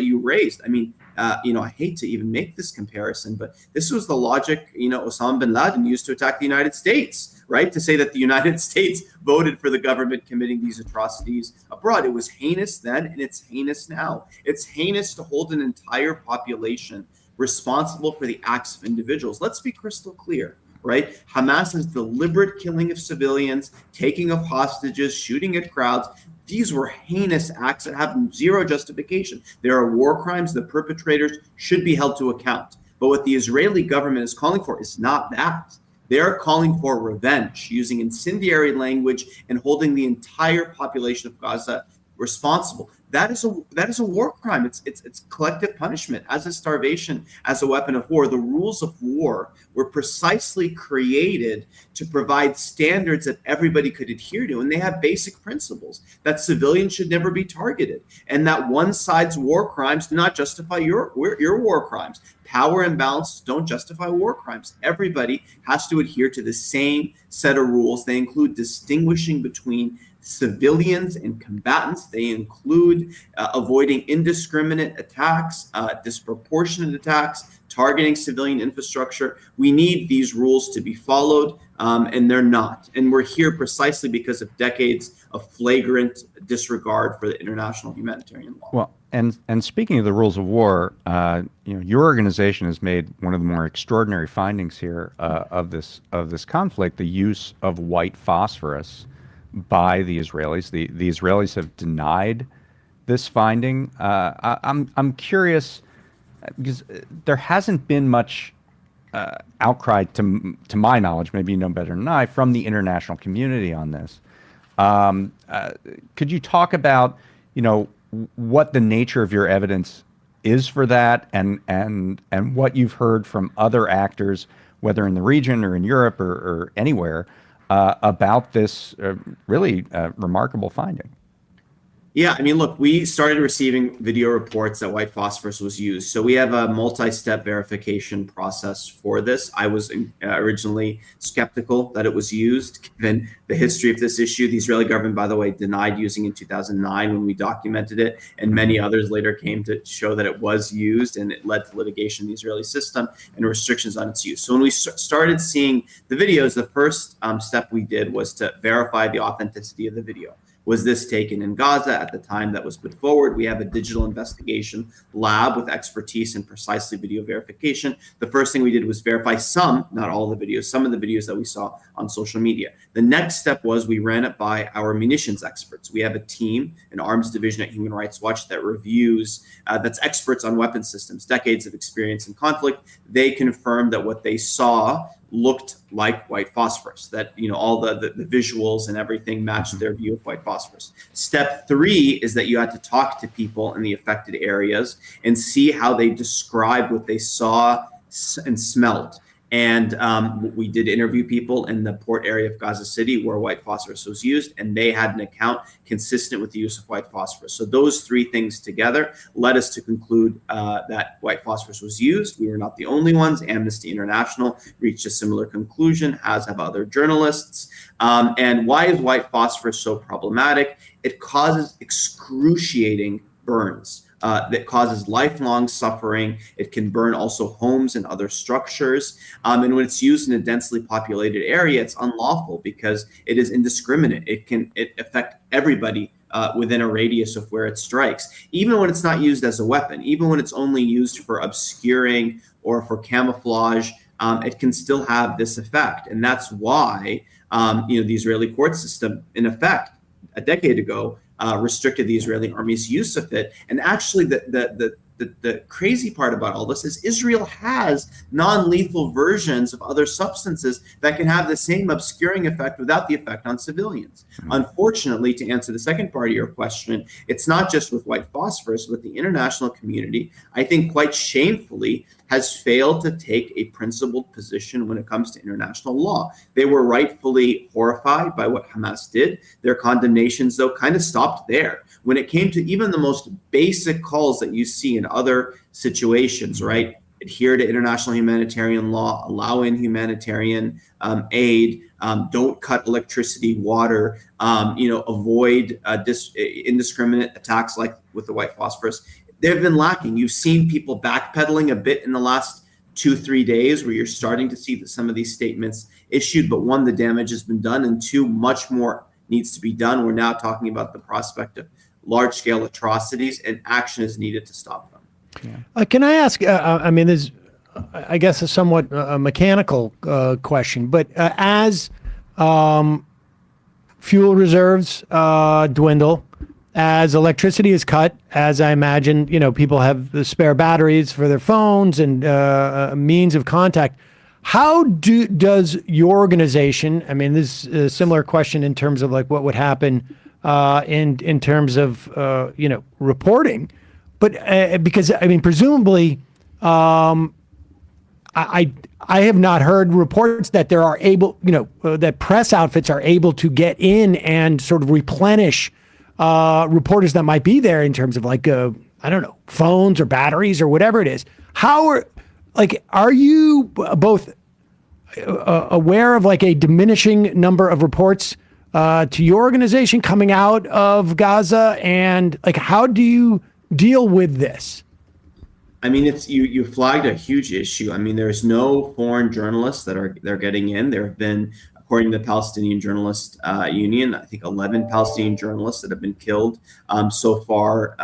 you raised. I mean, I hate to even make this comparison, but this was the logic, Osama bin Laden used to attack the United States, right? To say that the United States voted for the government committing these atrocities abroad. It was heinous then, and it's heinous now. It's heinous to hold an entire population responsible for the acts of individuals. Let's be crystal clear, right? Hamas's deliberate killing of civilians, taking of hostages, shooting at crowds, these were heinous acts that have zero justification. There are war crimes. The perpetrators should be held to account. But what the Israeli government is calling for is not that. They're calling for revenge, using incendiary language and holding the entire population of Gaza responsible. That is a war crime. It's collective punishment, as is starvation, as a weapon of war. The rules of war were precisely created to provide standards that everybody could adhere to, and they have basic principles that civilians should never be targeted, and that one side's war crimes do not justify your war crimes. Power imbalances don't justify war crimes. Everybody has to adhere to the same set of rules. They include distinguishing between civilians and combatants. They include avoiding indiscriminate attacks, disproportionate attacks, targeting civilian infrastructure. We need these rules to be followed, and they're not. And we're here precisely because of decades of flagrant disregard for the international humanitarian law. Well, and speaking of the rules of war, your organization has made one of the more extraordinary findings here of this conflict: the use of white phosphorus by the Israelis. The Israelis have denied this finding. I'm curious because there hasn't been much outcry, to my knowledge, maybe you know better than I, from the international community on this. Could you talk about, what the nature of your evidence is for that, and what you've heard from other actors, whether in the region or in Europe or anywhere, about this really remarkable finding? Yeah, I mean, look, we started receiving video reports that white phosphorus was used. So we have a multi-step verification process for this. I was originally skeptical that it was used, given the history of this issue. The Israeli government, by the way, denied using it in 2009 when we documented it, and many others later came to show that it was used, and it led to litigation in the Israeli system and restrictions on its use. So when we started seeing the videos, the first step we did was to verify the authenticity of the video. Was this taken in Gaza at the time that was put forward? We have a digital investigation lab with expertise in precisely video verification. The first thing we did was verify some, not all the videos, some of the videos that we saw on social media. The next step was we ran it by our munitions experts. We have a team, an arms division at Human Rights Watch that reviews, that's experts on weapon systems, decades of experience in conflict. They confirmed that what they saw looked like white phosphorus, that all the visuals and everything matched their view of white phosphorus. Step 3 is that you had to talk to people in the affected areas and see how they described what they saw and smelled. And we did interview people in the port area of Gaza City where white phosphorus was used, and they had an account consistent with the use of white phosphorus. So those 3 things together led us to conclude that white phosphorus was used. We were not the only ones. Amnesty International reached a similar conclusion, as have other journalists. And why is white phosphorus so problematic? It causes excruciating burns. That causes lifelong suffering. It can burn also homes and other structures. And when it's used in a densely populated area, it's unlawful because it is indiscriminate. It affect everybody within a radius of where it strikes. Even when it's not used as a weapon, even when it's only used for obscuring or for camouflage, it can still have this effect. And that's why the Israeli court system, in effect, a decade ago, restricted the Israeli army's use of it. And actually, the the crazy part about all this is Israel has non-lethal versions of other substances that can have the same obscuring effect without the effect on civilians. Unfortunately, to answer the second part of your question, it's not just with white phosphorus, but the international community, I think quite shamefully, has failed to take a principled position when it comes to international law. They were rightfully horrified by what Hamas did. Their condemnations, though, kind of stopped there. When it came to even the most basic calls that you see in other situations, right? Adhere to international humanitarian law, allow in humanitarian aid, don't cut electricity, water, avoid indiscriminate attacks like with the white phosphorus. They've been lacking. You've seen people backpedaling a bit in the last 2-3 days where you're starting to see that some of these statements issued, but one, the damage has been done, and two, much more needs to be done. We're now talking about the prospect of large-scale atrocities, and action is needed to stop them. Can I ask, there's, I guess, a somewhat mechanical question, but as fuel reserves dwindle, as electricity is cut, as I imagine, people have the spare batteries for their phones and means of contact. How does your organization? This is a similar question in terms of like what would happen in terms of reporting, but because presumably, I have not heard reports that there are able, that press outfits are able to get in and sort of replenish reporters that might be there in terms of like, I don't know, phones or batteries or whatever it is. Are you both aware of like a diminishing number of reports to your organization coming out of Gaza, and like, how do you deal with this? It's you flagged a huge issue. There's no foreign journalists they're getting in. There have been, according to the Palestinian Journalist Union, I think 11 Palestinian journalists that have been killed so far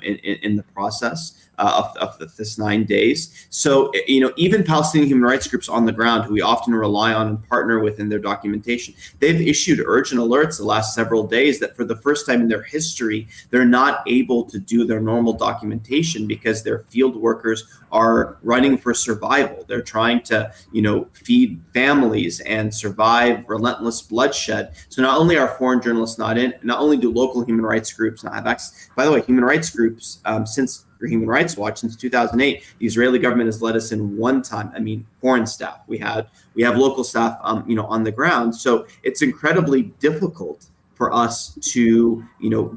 in the process of this 9 days. So, even Palestinian human rights groups on the ground, who we often rely on and partner with in their documentation, they've issued urgent alerts the last several days that for the first time in their history, they're not able to do their normal documentation because their field workers are running for survival. They're trying to, feed families and survive relentless bloodshed. So not only are foreign journalists not in, not only do local human rights groups not have access. By the way, human rights groups, since Human Rights Watch, since 2008, the Israeli government has let us in one time. Foreign staff. We have local staff, on the ground. So it's incredibly difficult for us to,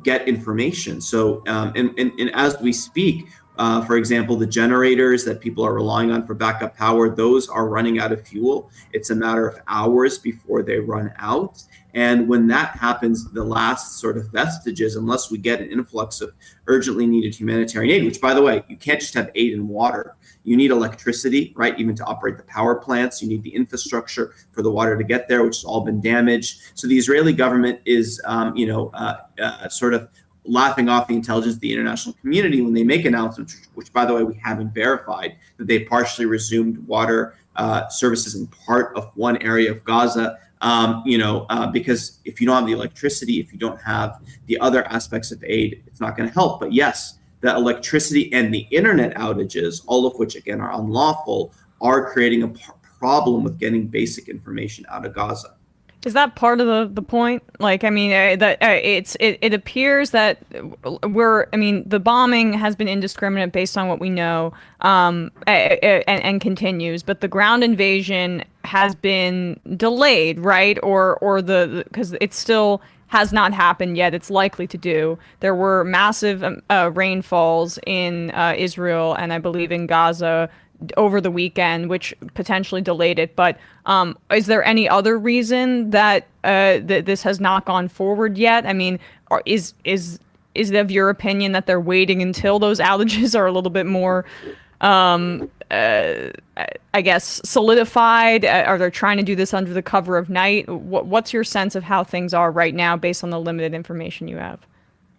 get information. So, and as we speak, for example, the generators that people are relying on for backup power, those are running out of fuel. It's a matter of hours before they run out. And when that happens, the last sort of vestiges, unless we get an influx of urgently needed humanitarian aid, which, by the way, you can't just have aid and water. You need electricity, right? Even to operate the power plants, you need the infrastructure for the water to get there, which has all been damaged. So the Israeli government is, sort of laughing off the intelligence of the international community when they make announcements, which, by the way, we haven't verified, that they partially resumed water services in part of one area of Gaza. Because if you don't have the electricity, if you don't have the other aspects of aid, it's not going to help. But yes, the electricity and the internet outages, all of which, again, are unlawful, are creating a problem with getting basic information out of Gaza. Is that part of the point? It appears that the bombing has been indiscriminate based on what we know, and continues, but the ground invasion has been delayed, right? Or because it still has not happened yet. It's likely to do. There were massive rainfalls in Israel and I believe in Gaza over the weekend, which potentially delayed it. But is there any other reason that this has not gone forward yet? Is it of your opinion that they're waiting until those outages are a little bit more, I guess, solidified? Are they trying to do this under the cover of night? What's your sense of how things are right now based on the limited information you have?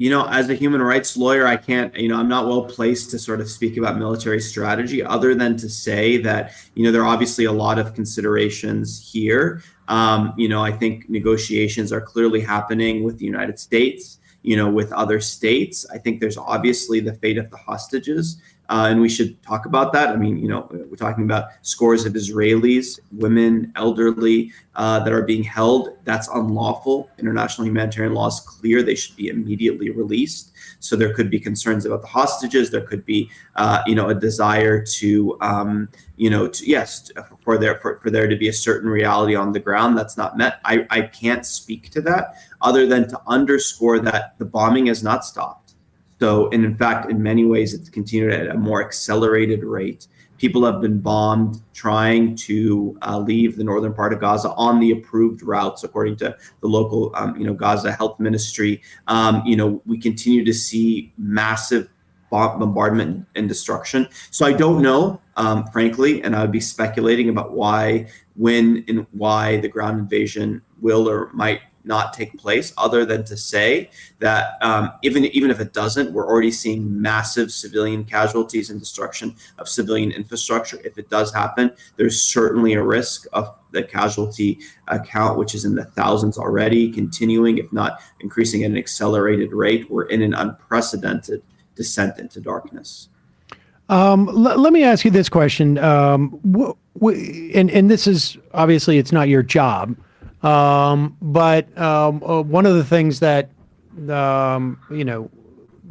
As a human rights lawyer, I can't, I'm not well placed to sort of speak about military strategy other than to say that, there are obviously a lot of considerations here. I think negotiations are clearly happening with the United States. with other states. I think there's obviously the fate of the hostages. And we should talk about that. I mean, we're talking about scores of Israelis, women, elderly, that are being held. That's unlawful. International humanitarian law is clear. They should be immediately released. So there could be concerns about the hostages. There could be, a desire to, for there to be a certain reality on the ground that's not met. I can't speak to that other than to underscore that the bombing has not stopped. So, and in fact, in many ways, it's continued at a more accelerated rate. People have been bombed trying to leave the northern part of Gaza on the approved routes, according to the local, Gaza Health Ministry. We continue to see massive bombardment and destruction. So I don't know, frankly, and I would be speculating about why, when, and why the ground invasion will or might not take place, other than to say that even if it doesn't, we're already seeing massive civilian casualties and destruction of civilian infrastructure. If it does happen, there's certainly a risk of the casualty count, which is in the thousands already, continuing, if not increasing at an accelerated rate. We're in an unprecedented descent into darkness. Let me ask you this question. And this is obviously it's not your job. But one of the things that,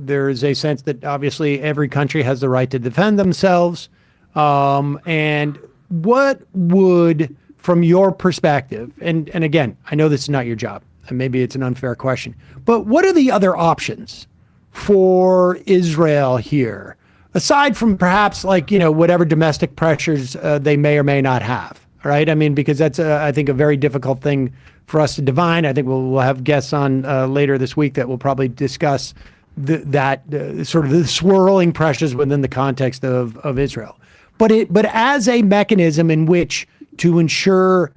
there is a sense that obviously every country has the right to defend themselves. And what would, from your perspective, and again, I know this is not your job, and maybe it's an unfair question, but what are the other options for Israel here, aside from perhaps whatever domestic pressures they may or may not have? Right. I mean, because that's, I think, a very difficult thing for us to divine. I think we'll have guests on later this week that will probably discuss that sort of the swirling pressures within the context of Israel. But as a mechanism in which to ensure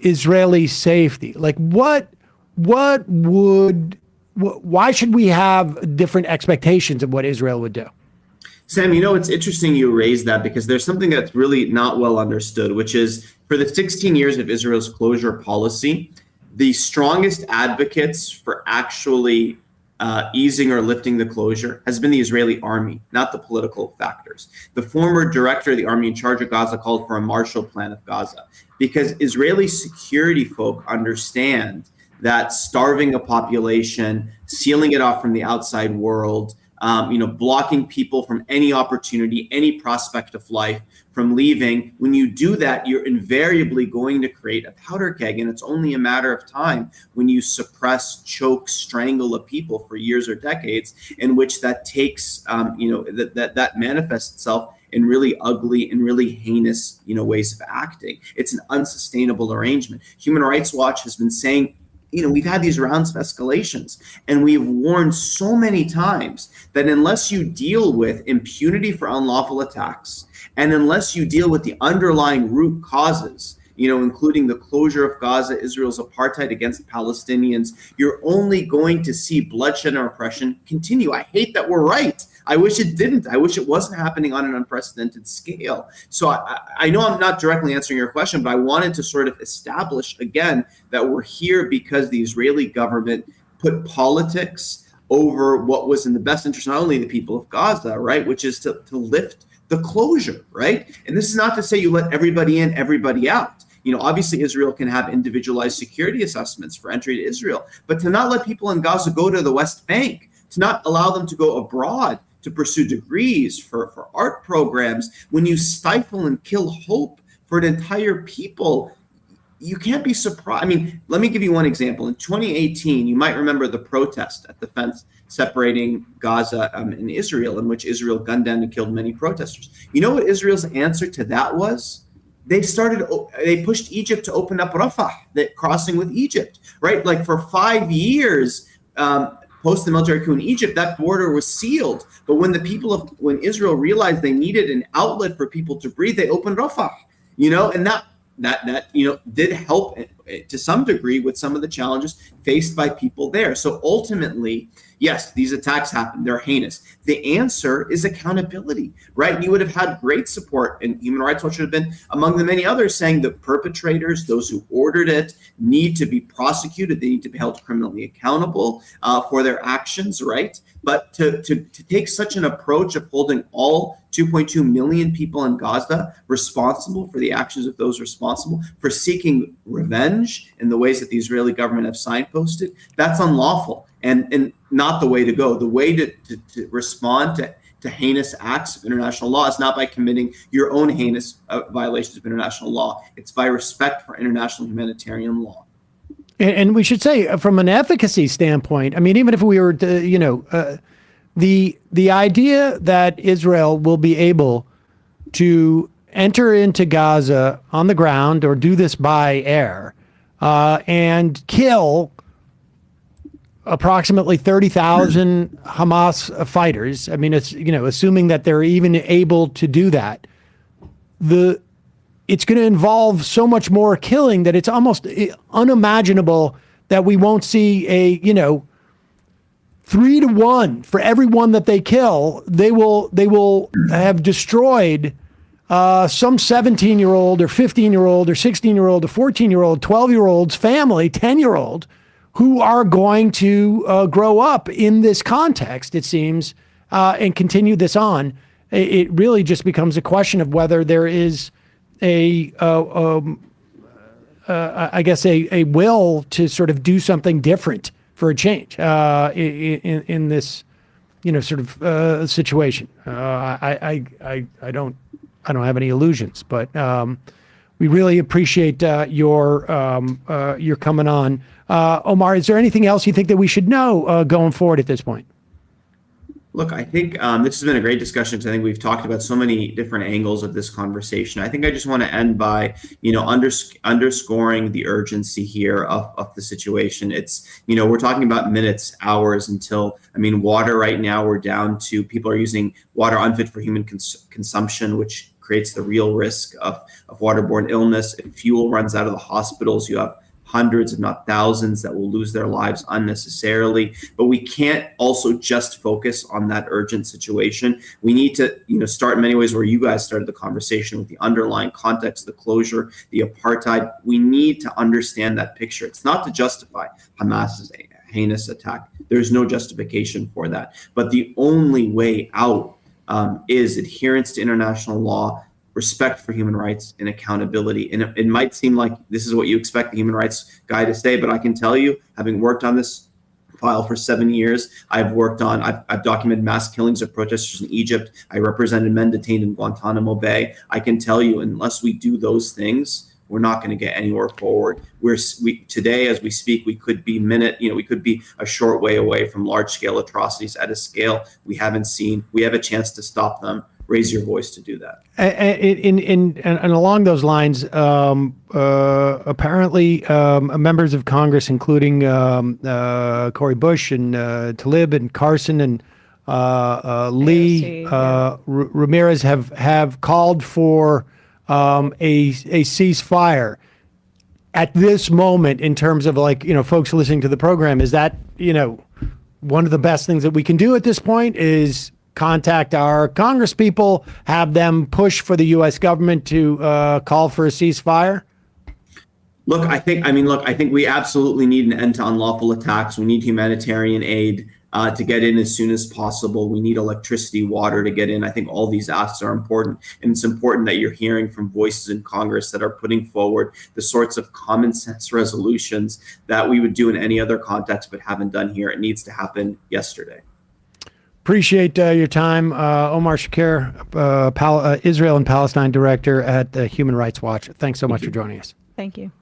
Israeli safety, why should we have different expectations of what Israel would do? Sam, it's interesting you raised that, because there's something that's really not well understood, which is for the 16 years of Israel's closure policy, the strongest advocates for actually easing or lifting the closure has been the Israeli army, not the political factors. The former director of the army in charge of Gaza called for a Marshall Plan of Gaza, because Israeli security folk understand that starving a population, sealing it off from the outside world, blocking people from any opportunity, any prospect of life from leaving. When you do that, you're invariably going to create a powder keg, and it's only a matter of time when you suppress, choke, strangle a people for years or decades, in which that takes, that manifests itself in really ugly and really heinous, ways of acting. It's an unsustainable arrangement. Human Rights Watch has been saying, we've had these rounds of escalations, and we've warned so many times that unless you deal with impunity for unlawful attacks, and unless you deal with the underlying root causes, including the closure of Gaza, Israel's apartheid against Palestinians, you're only going to see bloodshed and oppression continue. I hate that we're right. I wish it didn't. I wish it wasn't happening on an unprecedented scale. So I know I'm not directly answering your question, but I wanted to sort of establish again that we're here because the Israeli government put politics over what was in the best interest, not only the people of Gaza, right, which is to lift the closure, right? And this is not to say you let everybody in, everybody out. Obviously Israel can have individualized security assessments for entry to Israel, but to not let people in Gaza go to the West Bank, to not allow them to go abroad to pursue degrees, for art programs, when you stifle and kill hope for an entire people, you can't be surprised. I mean, let me give you one example. In 2018, you might remember the protest at the fence separating Gaza and Israel, in which Israel gunned down and killed many protesters. You know what Israel's answer to that was? They pushed Egypt to open up Rafah, that crossing with Egypt, right? Like for 5 years, post the military coup in Egypt, that border was sealed. But when when Israel realized they needed an outlet for people to breathe, they opened Rafah, and that did help to some degree with some of the challenges faced by people there. So ultimately, yes, these attacks happen. They're heinous. The answer is accountability, right? And you would have had great support, and Human Rights Watch should have been among the many others saying the perpetrators, those who ordered it, need to be prosecuted. They need to be held criminally accountable for their actions, right? But to take such an approach of holding all 2.2 million people in Gaza responsible for the actions of those responsible, for seeking revenge in the ways that the Israeli government have signposted, that's unlawful and not the way to go. The way to respond to heinous acts of international law is not by committing your own heinous violations of international law. It's by respect for international humanitarian law. And we should say, from an efficacy standpoint, I mean, even if we were to, the idea that Israel will be able to enter into Gaza on the ground or do this by air and kill approximately 30,000 Hamas fighters. I mean, it's, assuming that they're even able to do that, it's going to involve so much more killing that it's almost unimaginable that we won't see a, 3-to-1 for every one that they kill. They will have destroyed some 17-year-old or 15-year-old or 16-year-old or 14-year-old, 12-year-old's family, 10-year-old, who are going to grow up in this context, it seems, and continue this on. It really just becomes a question of whether there is I guess a will to sort of do something different for a change in this, sort of situation. I don't have any illusions, but we really appreciate your coming on. Omar, is there anything else you think that we should know going forward at this point? Look, I think this has been a great discussion because I think we've talked about so many different angles of this conversation. I think I just want to end by, underscoring the urgency here of the situation. It's, we're talking about minutes, hours until, water right now, we're down to people are using water unfit for human consumption, which creates the real risk of waterborne illness. If fuel runs out of the hospitals, you have hundreds, if not thousands, that will lose their lives unnecessarily. But we can't also just focus on that urgent situation. We need to, start in many ways where you guys started the conversation with the underlying context, the closure, the apartheid. We need to understand that picture. It's not to justify Hamas's heinous attack. There's no justification for that. But the only way out is adherence to international law, respect for human rights, and accountability. And it might seem like this is what you expect the human rights guy to say, but I can tell you, having worked on this file for 7 years, I've documented mass killings of protesters in Egypt. I represented men detained in Guantanamo Bay. I can tell you, unless we do those things, we're not going to get anywhere forward. Today, as we speak, we could be we could be a short way away from large-scale atrocities at a scale we haven't seen. We have a chance to stop them. Raise your voice to do that. And along those lines, apparently members of Congress, including Cori Bush and Tlaib and Carson and Lee, Ramirez have called for a ceasefire. At this moment, in terms of folks listening to the program, is that one of the best things that we can do at this point is contact our Congress people, have them push for the U.S. government to call for a ceasefire? Look, I think we absolutely need an end to unlawful attacks. We need humanitarian aid to get in as soon as possible. We need electricity, water to get in. I think all these asks are important. And it's important that you're hearing from voices in Congress that are putting forward the sorts of common sense resolutions that we would do in any other context but haven't done here. It needs to happen yesterday. Appreciate your time. Omar Shakir, Israel and Palestine Director at Human Rights Watch. Thanks so much for joining us. Thank you.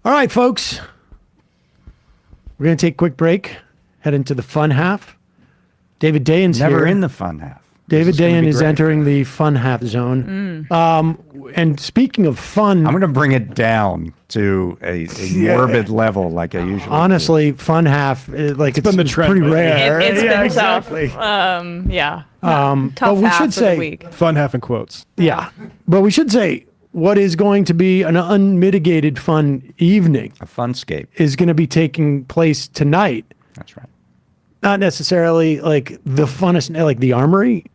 All right, folks. We're going to take a quick break, head into the fun half. David Dayen's Never here. in the fun half. David Dayen is entering the fun half zone. And speaking of fun, I'm going to bring it down to a morbid level like I usually honestly do. Fun half, it's been the trend, pretty right? rare. It's been exactly. tough. But we half should of say the week. Fun half in quotes. Yeah, but we should say what is going to be an unmitigated fun evening. A funscape. Is going to be taking place tonight. That's right. Not necessarily like the funnest, like the Armory.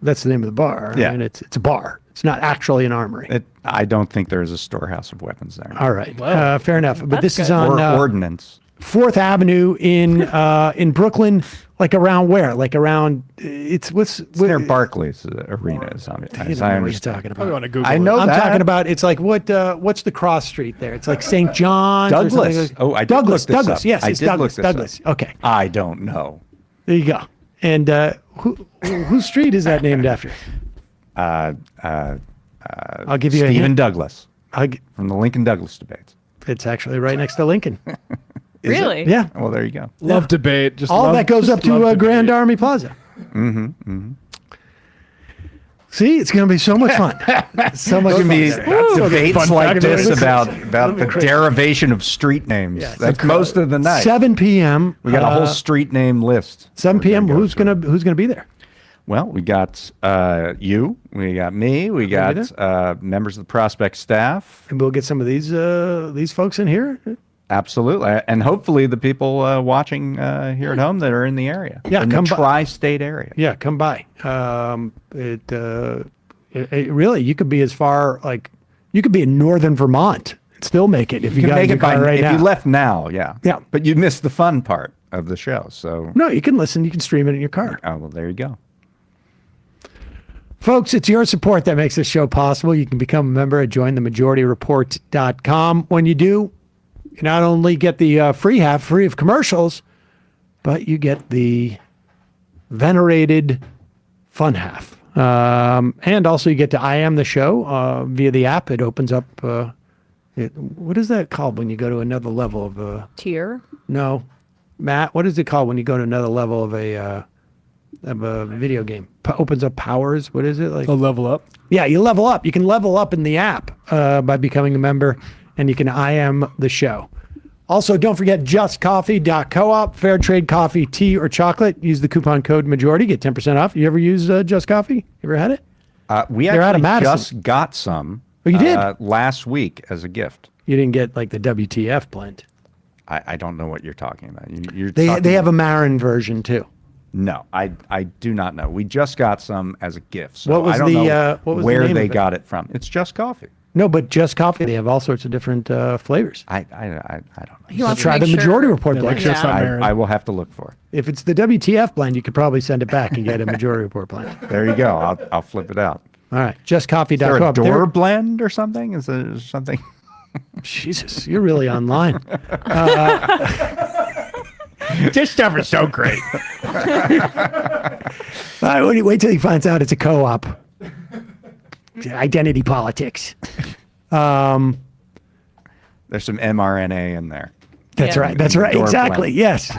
That's the name of the bar. Yeah. And it's a bar. It's not actually an armory. I don't think there's a storehouse of weapons there. All right. Fair enough. But this is on Ordnance. 4th Avenue in Brooklyn, like around where? Like around it's near Barclays Arena. Is I don't know what you're talking about. I know I'm that. talking about. It's like what's the cross street there? It's like St. John's. Douglas. Or like, I did Douglas. look this Douglas. up. Yes, I it's did Douglas. look this Douglas. up. Okay. I don't know. There you go. And whose street is that named after? I'll give you a Stephen hint. Douglas from the Lincoln Douglas debates. It's actually right next to Lincoln. Really? Yeah. Well, there you go. Love debate. Just all love, that goes up just love to debate. Grand Army Plaza. See, it's going to be so much fun. So much There'll fun. be debates fun like fact. this about the derivation of street names. Yeah, That's most of the night. 7 p.m. We got a whole street name list. 7 p.m. We're Who's gonna be there? Well, we got you, we got me, we got members of the Prospect staff. And we'll get some of these folks in here. Absolutely, and hopefully the people watching here at home that are in the area. Yeah, in the come by. tri-state area. Yeah, come by. It really, you could be as far you could be in northern Vermont and still make it if you can got make your it by car right if now. you left now. Yeah, Yeah. but you missed the fun part of the show. So No, you can listen. You can stream it in your car. oh well, there you go. Folks, it's your support that makes this show possible. You can become a member at jointhemajorityreport.com. When you do, you not only get the free of commercials, but you get the venerated fun half. And also you get to I Am the Show via the app. It opens up, what is that called when you go to another level of Tier? No. Matt, what is it called when you go to another level of a video game? Opens up powers. What is it like? A level up. Yeah, you level up. You can level up in the app by becoming a member, and you can I Am the Show. Also, don't forget justcoffee.coop, fair trade coffee, tea, or chocolate. Use the coupon code majority, get 10% off. You ever use Just Coffee? You ever had it? We They're out of actually Madison. just got some. Oh, you did? Last week as a gift. You didn't get like the WTF blend. I don't know what you're talking about. You're They talking- have a Marin version too. No, I do not know. We just got some as a gift. So What was I don't the, know what was the where name they of it? got it from. It's Just Coffee. No, but Just Coffee, they have all sorts of different flavors. I don't know. He wants to Try make the Majority sure- Report blend. make sure it's not Marin. I will have to look for it. If it's the WTF blend, you could probably send it back and get a Majority Report blend. There you go. I'll flip it out. All right, Is there a justcoffee.com. door blend or something? Is there something? Jesus, you're really online. This stuff is so great. Wait till he finds out it's a co-op. Identity politics. There's some mRNA in there. That's Yeah. right. That's right. Door Exactly. blend. Yes.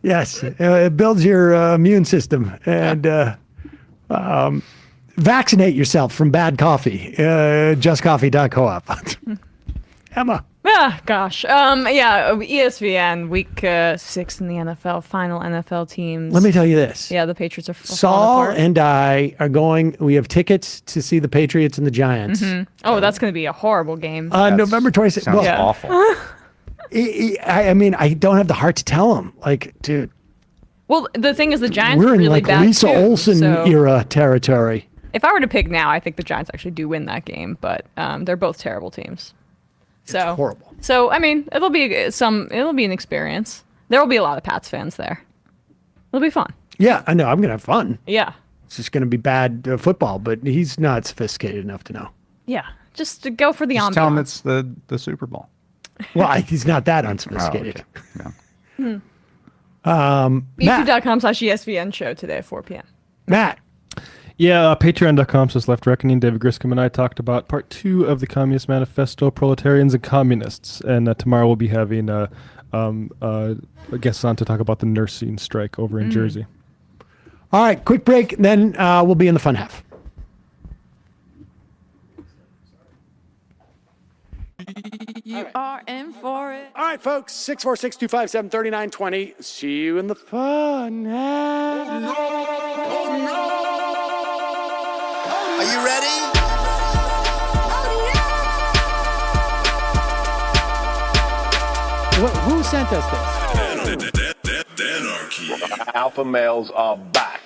Yes. It builds your immune system and vaccinate yourself from bad coffee. Justcoffee.coop. Emma. Ah, gosh. Yeah, ESPN, week 6 in the NFL, final NFL teams. Let me tell you this. Yeah, the Patriots are falling Saul apart. and I are going. We have tickets to see the Patriots and the Giants. Oh, that's going to be a horrible game. November 26th. Sounds Yeah. awful. I mean, I don't have the heart to tell him. Like, dude, Well, the thing is, the Giants we're are in really like bad Lisa too, Olsen so era territory. if I were to pick now, I think the Giants actually do win that game, but they're both terrible teams. So horrible. So I mean, it'll be an experience. There will be a lot of Pats fans there. It'll be fun. Yeah, I know. I'm gonna have fun. Yeah. It's just gonna be bad football, but he's not sophisticated enough to know. Yeah. Just to go for the Just ambiance. tell him it's the Super Bowl. Well, he's not that Oh, unsophisticated. okay. No. Matt, YouTube.com/ESPN show today at 4 p.m. Matt, Yeah, Patreon.com/Left Reckoning. David Griscom and I talked about part 2 of the Communist Manifesto, Proletarians and Communists. And tomorrow we'll be having a guest on to talk about the nursing strike over in Jersey. all right, quick break, then we'll be in the fun half. You are in for it. All right, folks, 646-257-3920. See you in the fun half. Are you ready? Who sent us this? Alpha males are back.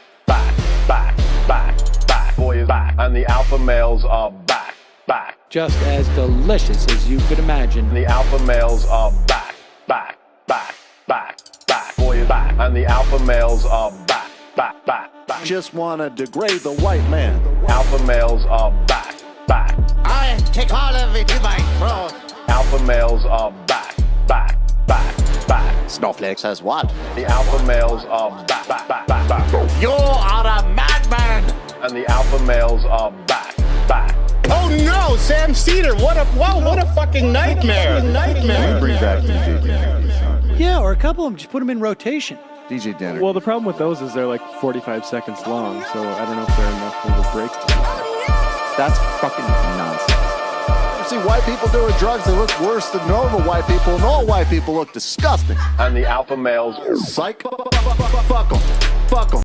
Boys back. And the alpha males are back. Just as delicious as you could imagine. The alpha males are back. Boys back. And the alpha males are back. Just want to degrade the white man. Alpha males are back. I take all of it in my throat. Alpha males are back. Snowflake says what? The alpha males are back. You are a madman. And the alpha males are back. Oh no, Sam Seder! What a fucking nightmare! Bring back DJ Danner. Yeah, or a couple of them. Just put them in rotation. DJ Danner. Well, the problem with those is they're like 45 seconds long, so I don't know if they're enough of a break. That's fucking nonsense. You see white people doing drugs, they look worse than normal white people, and all white people look disgusting. And the alpha males. Psych. Fuck them.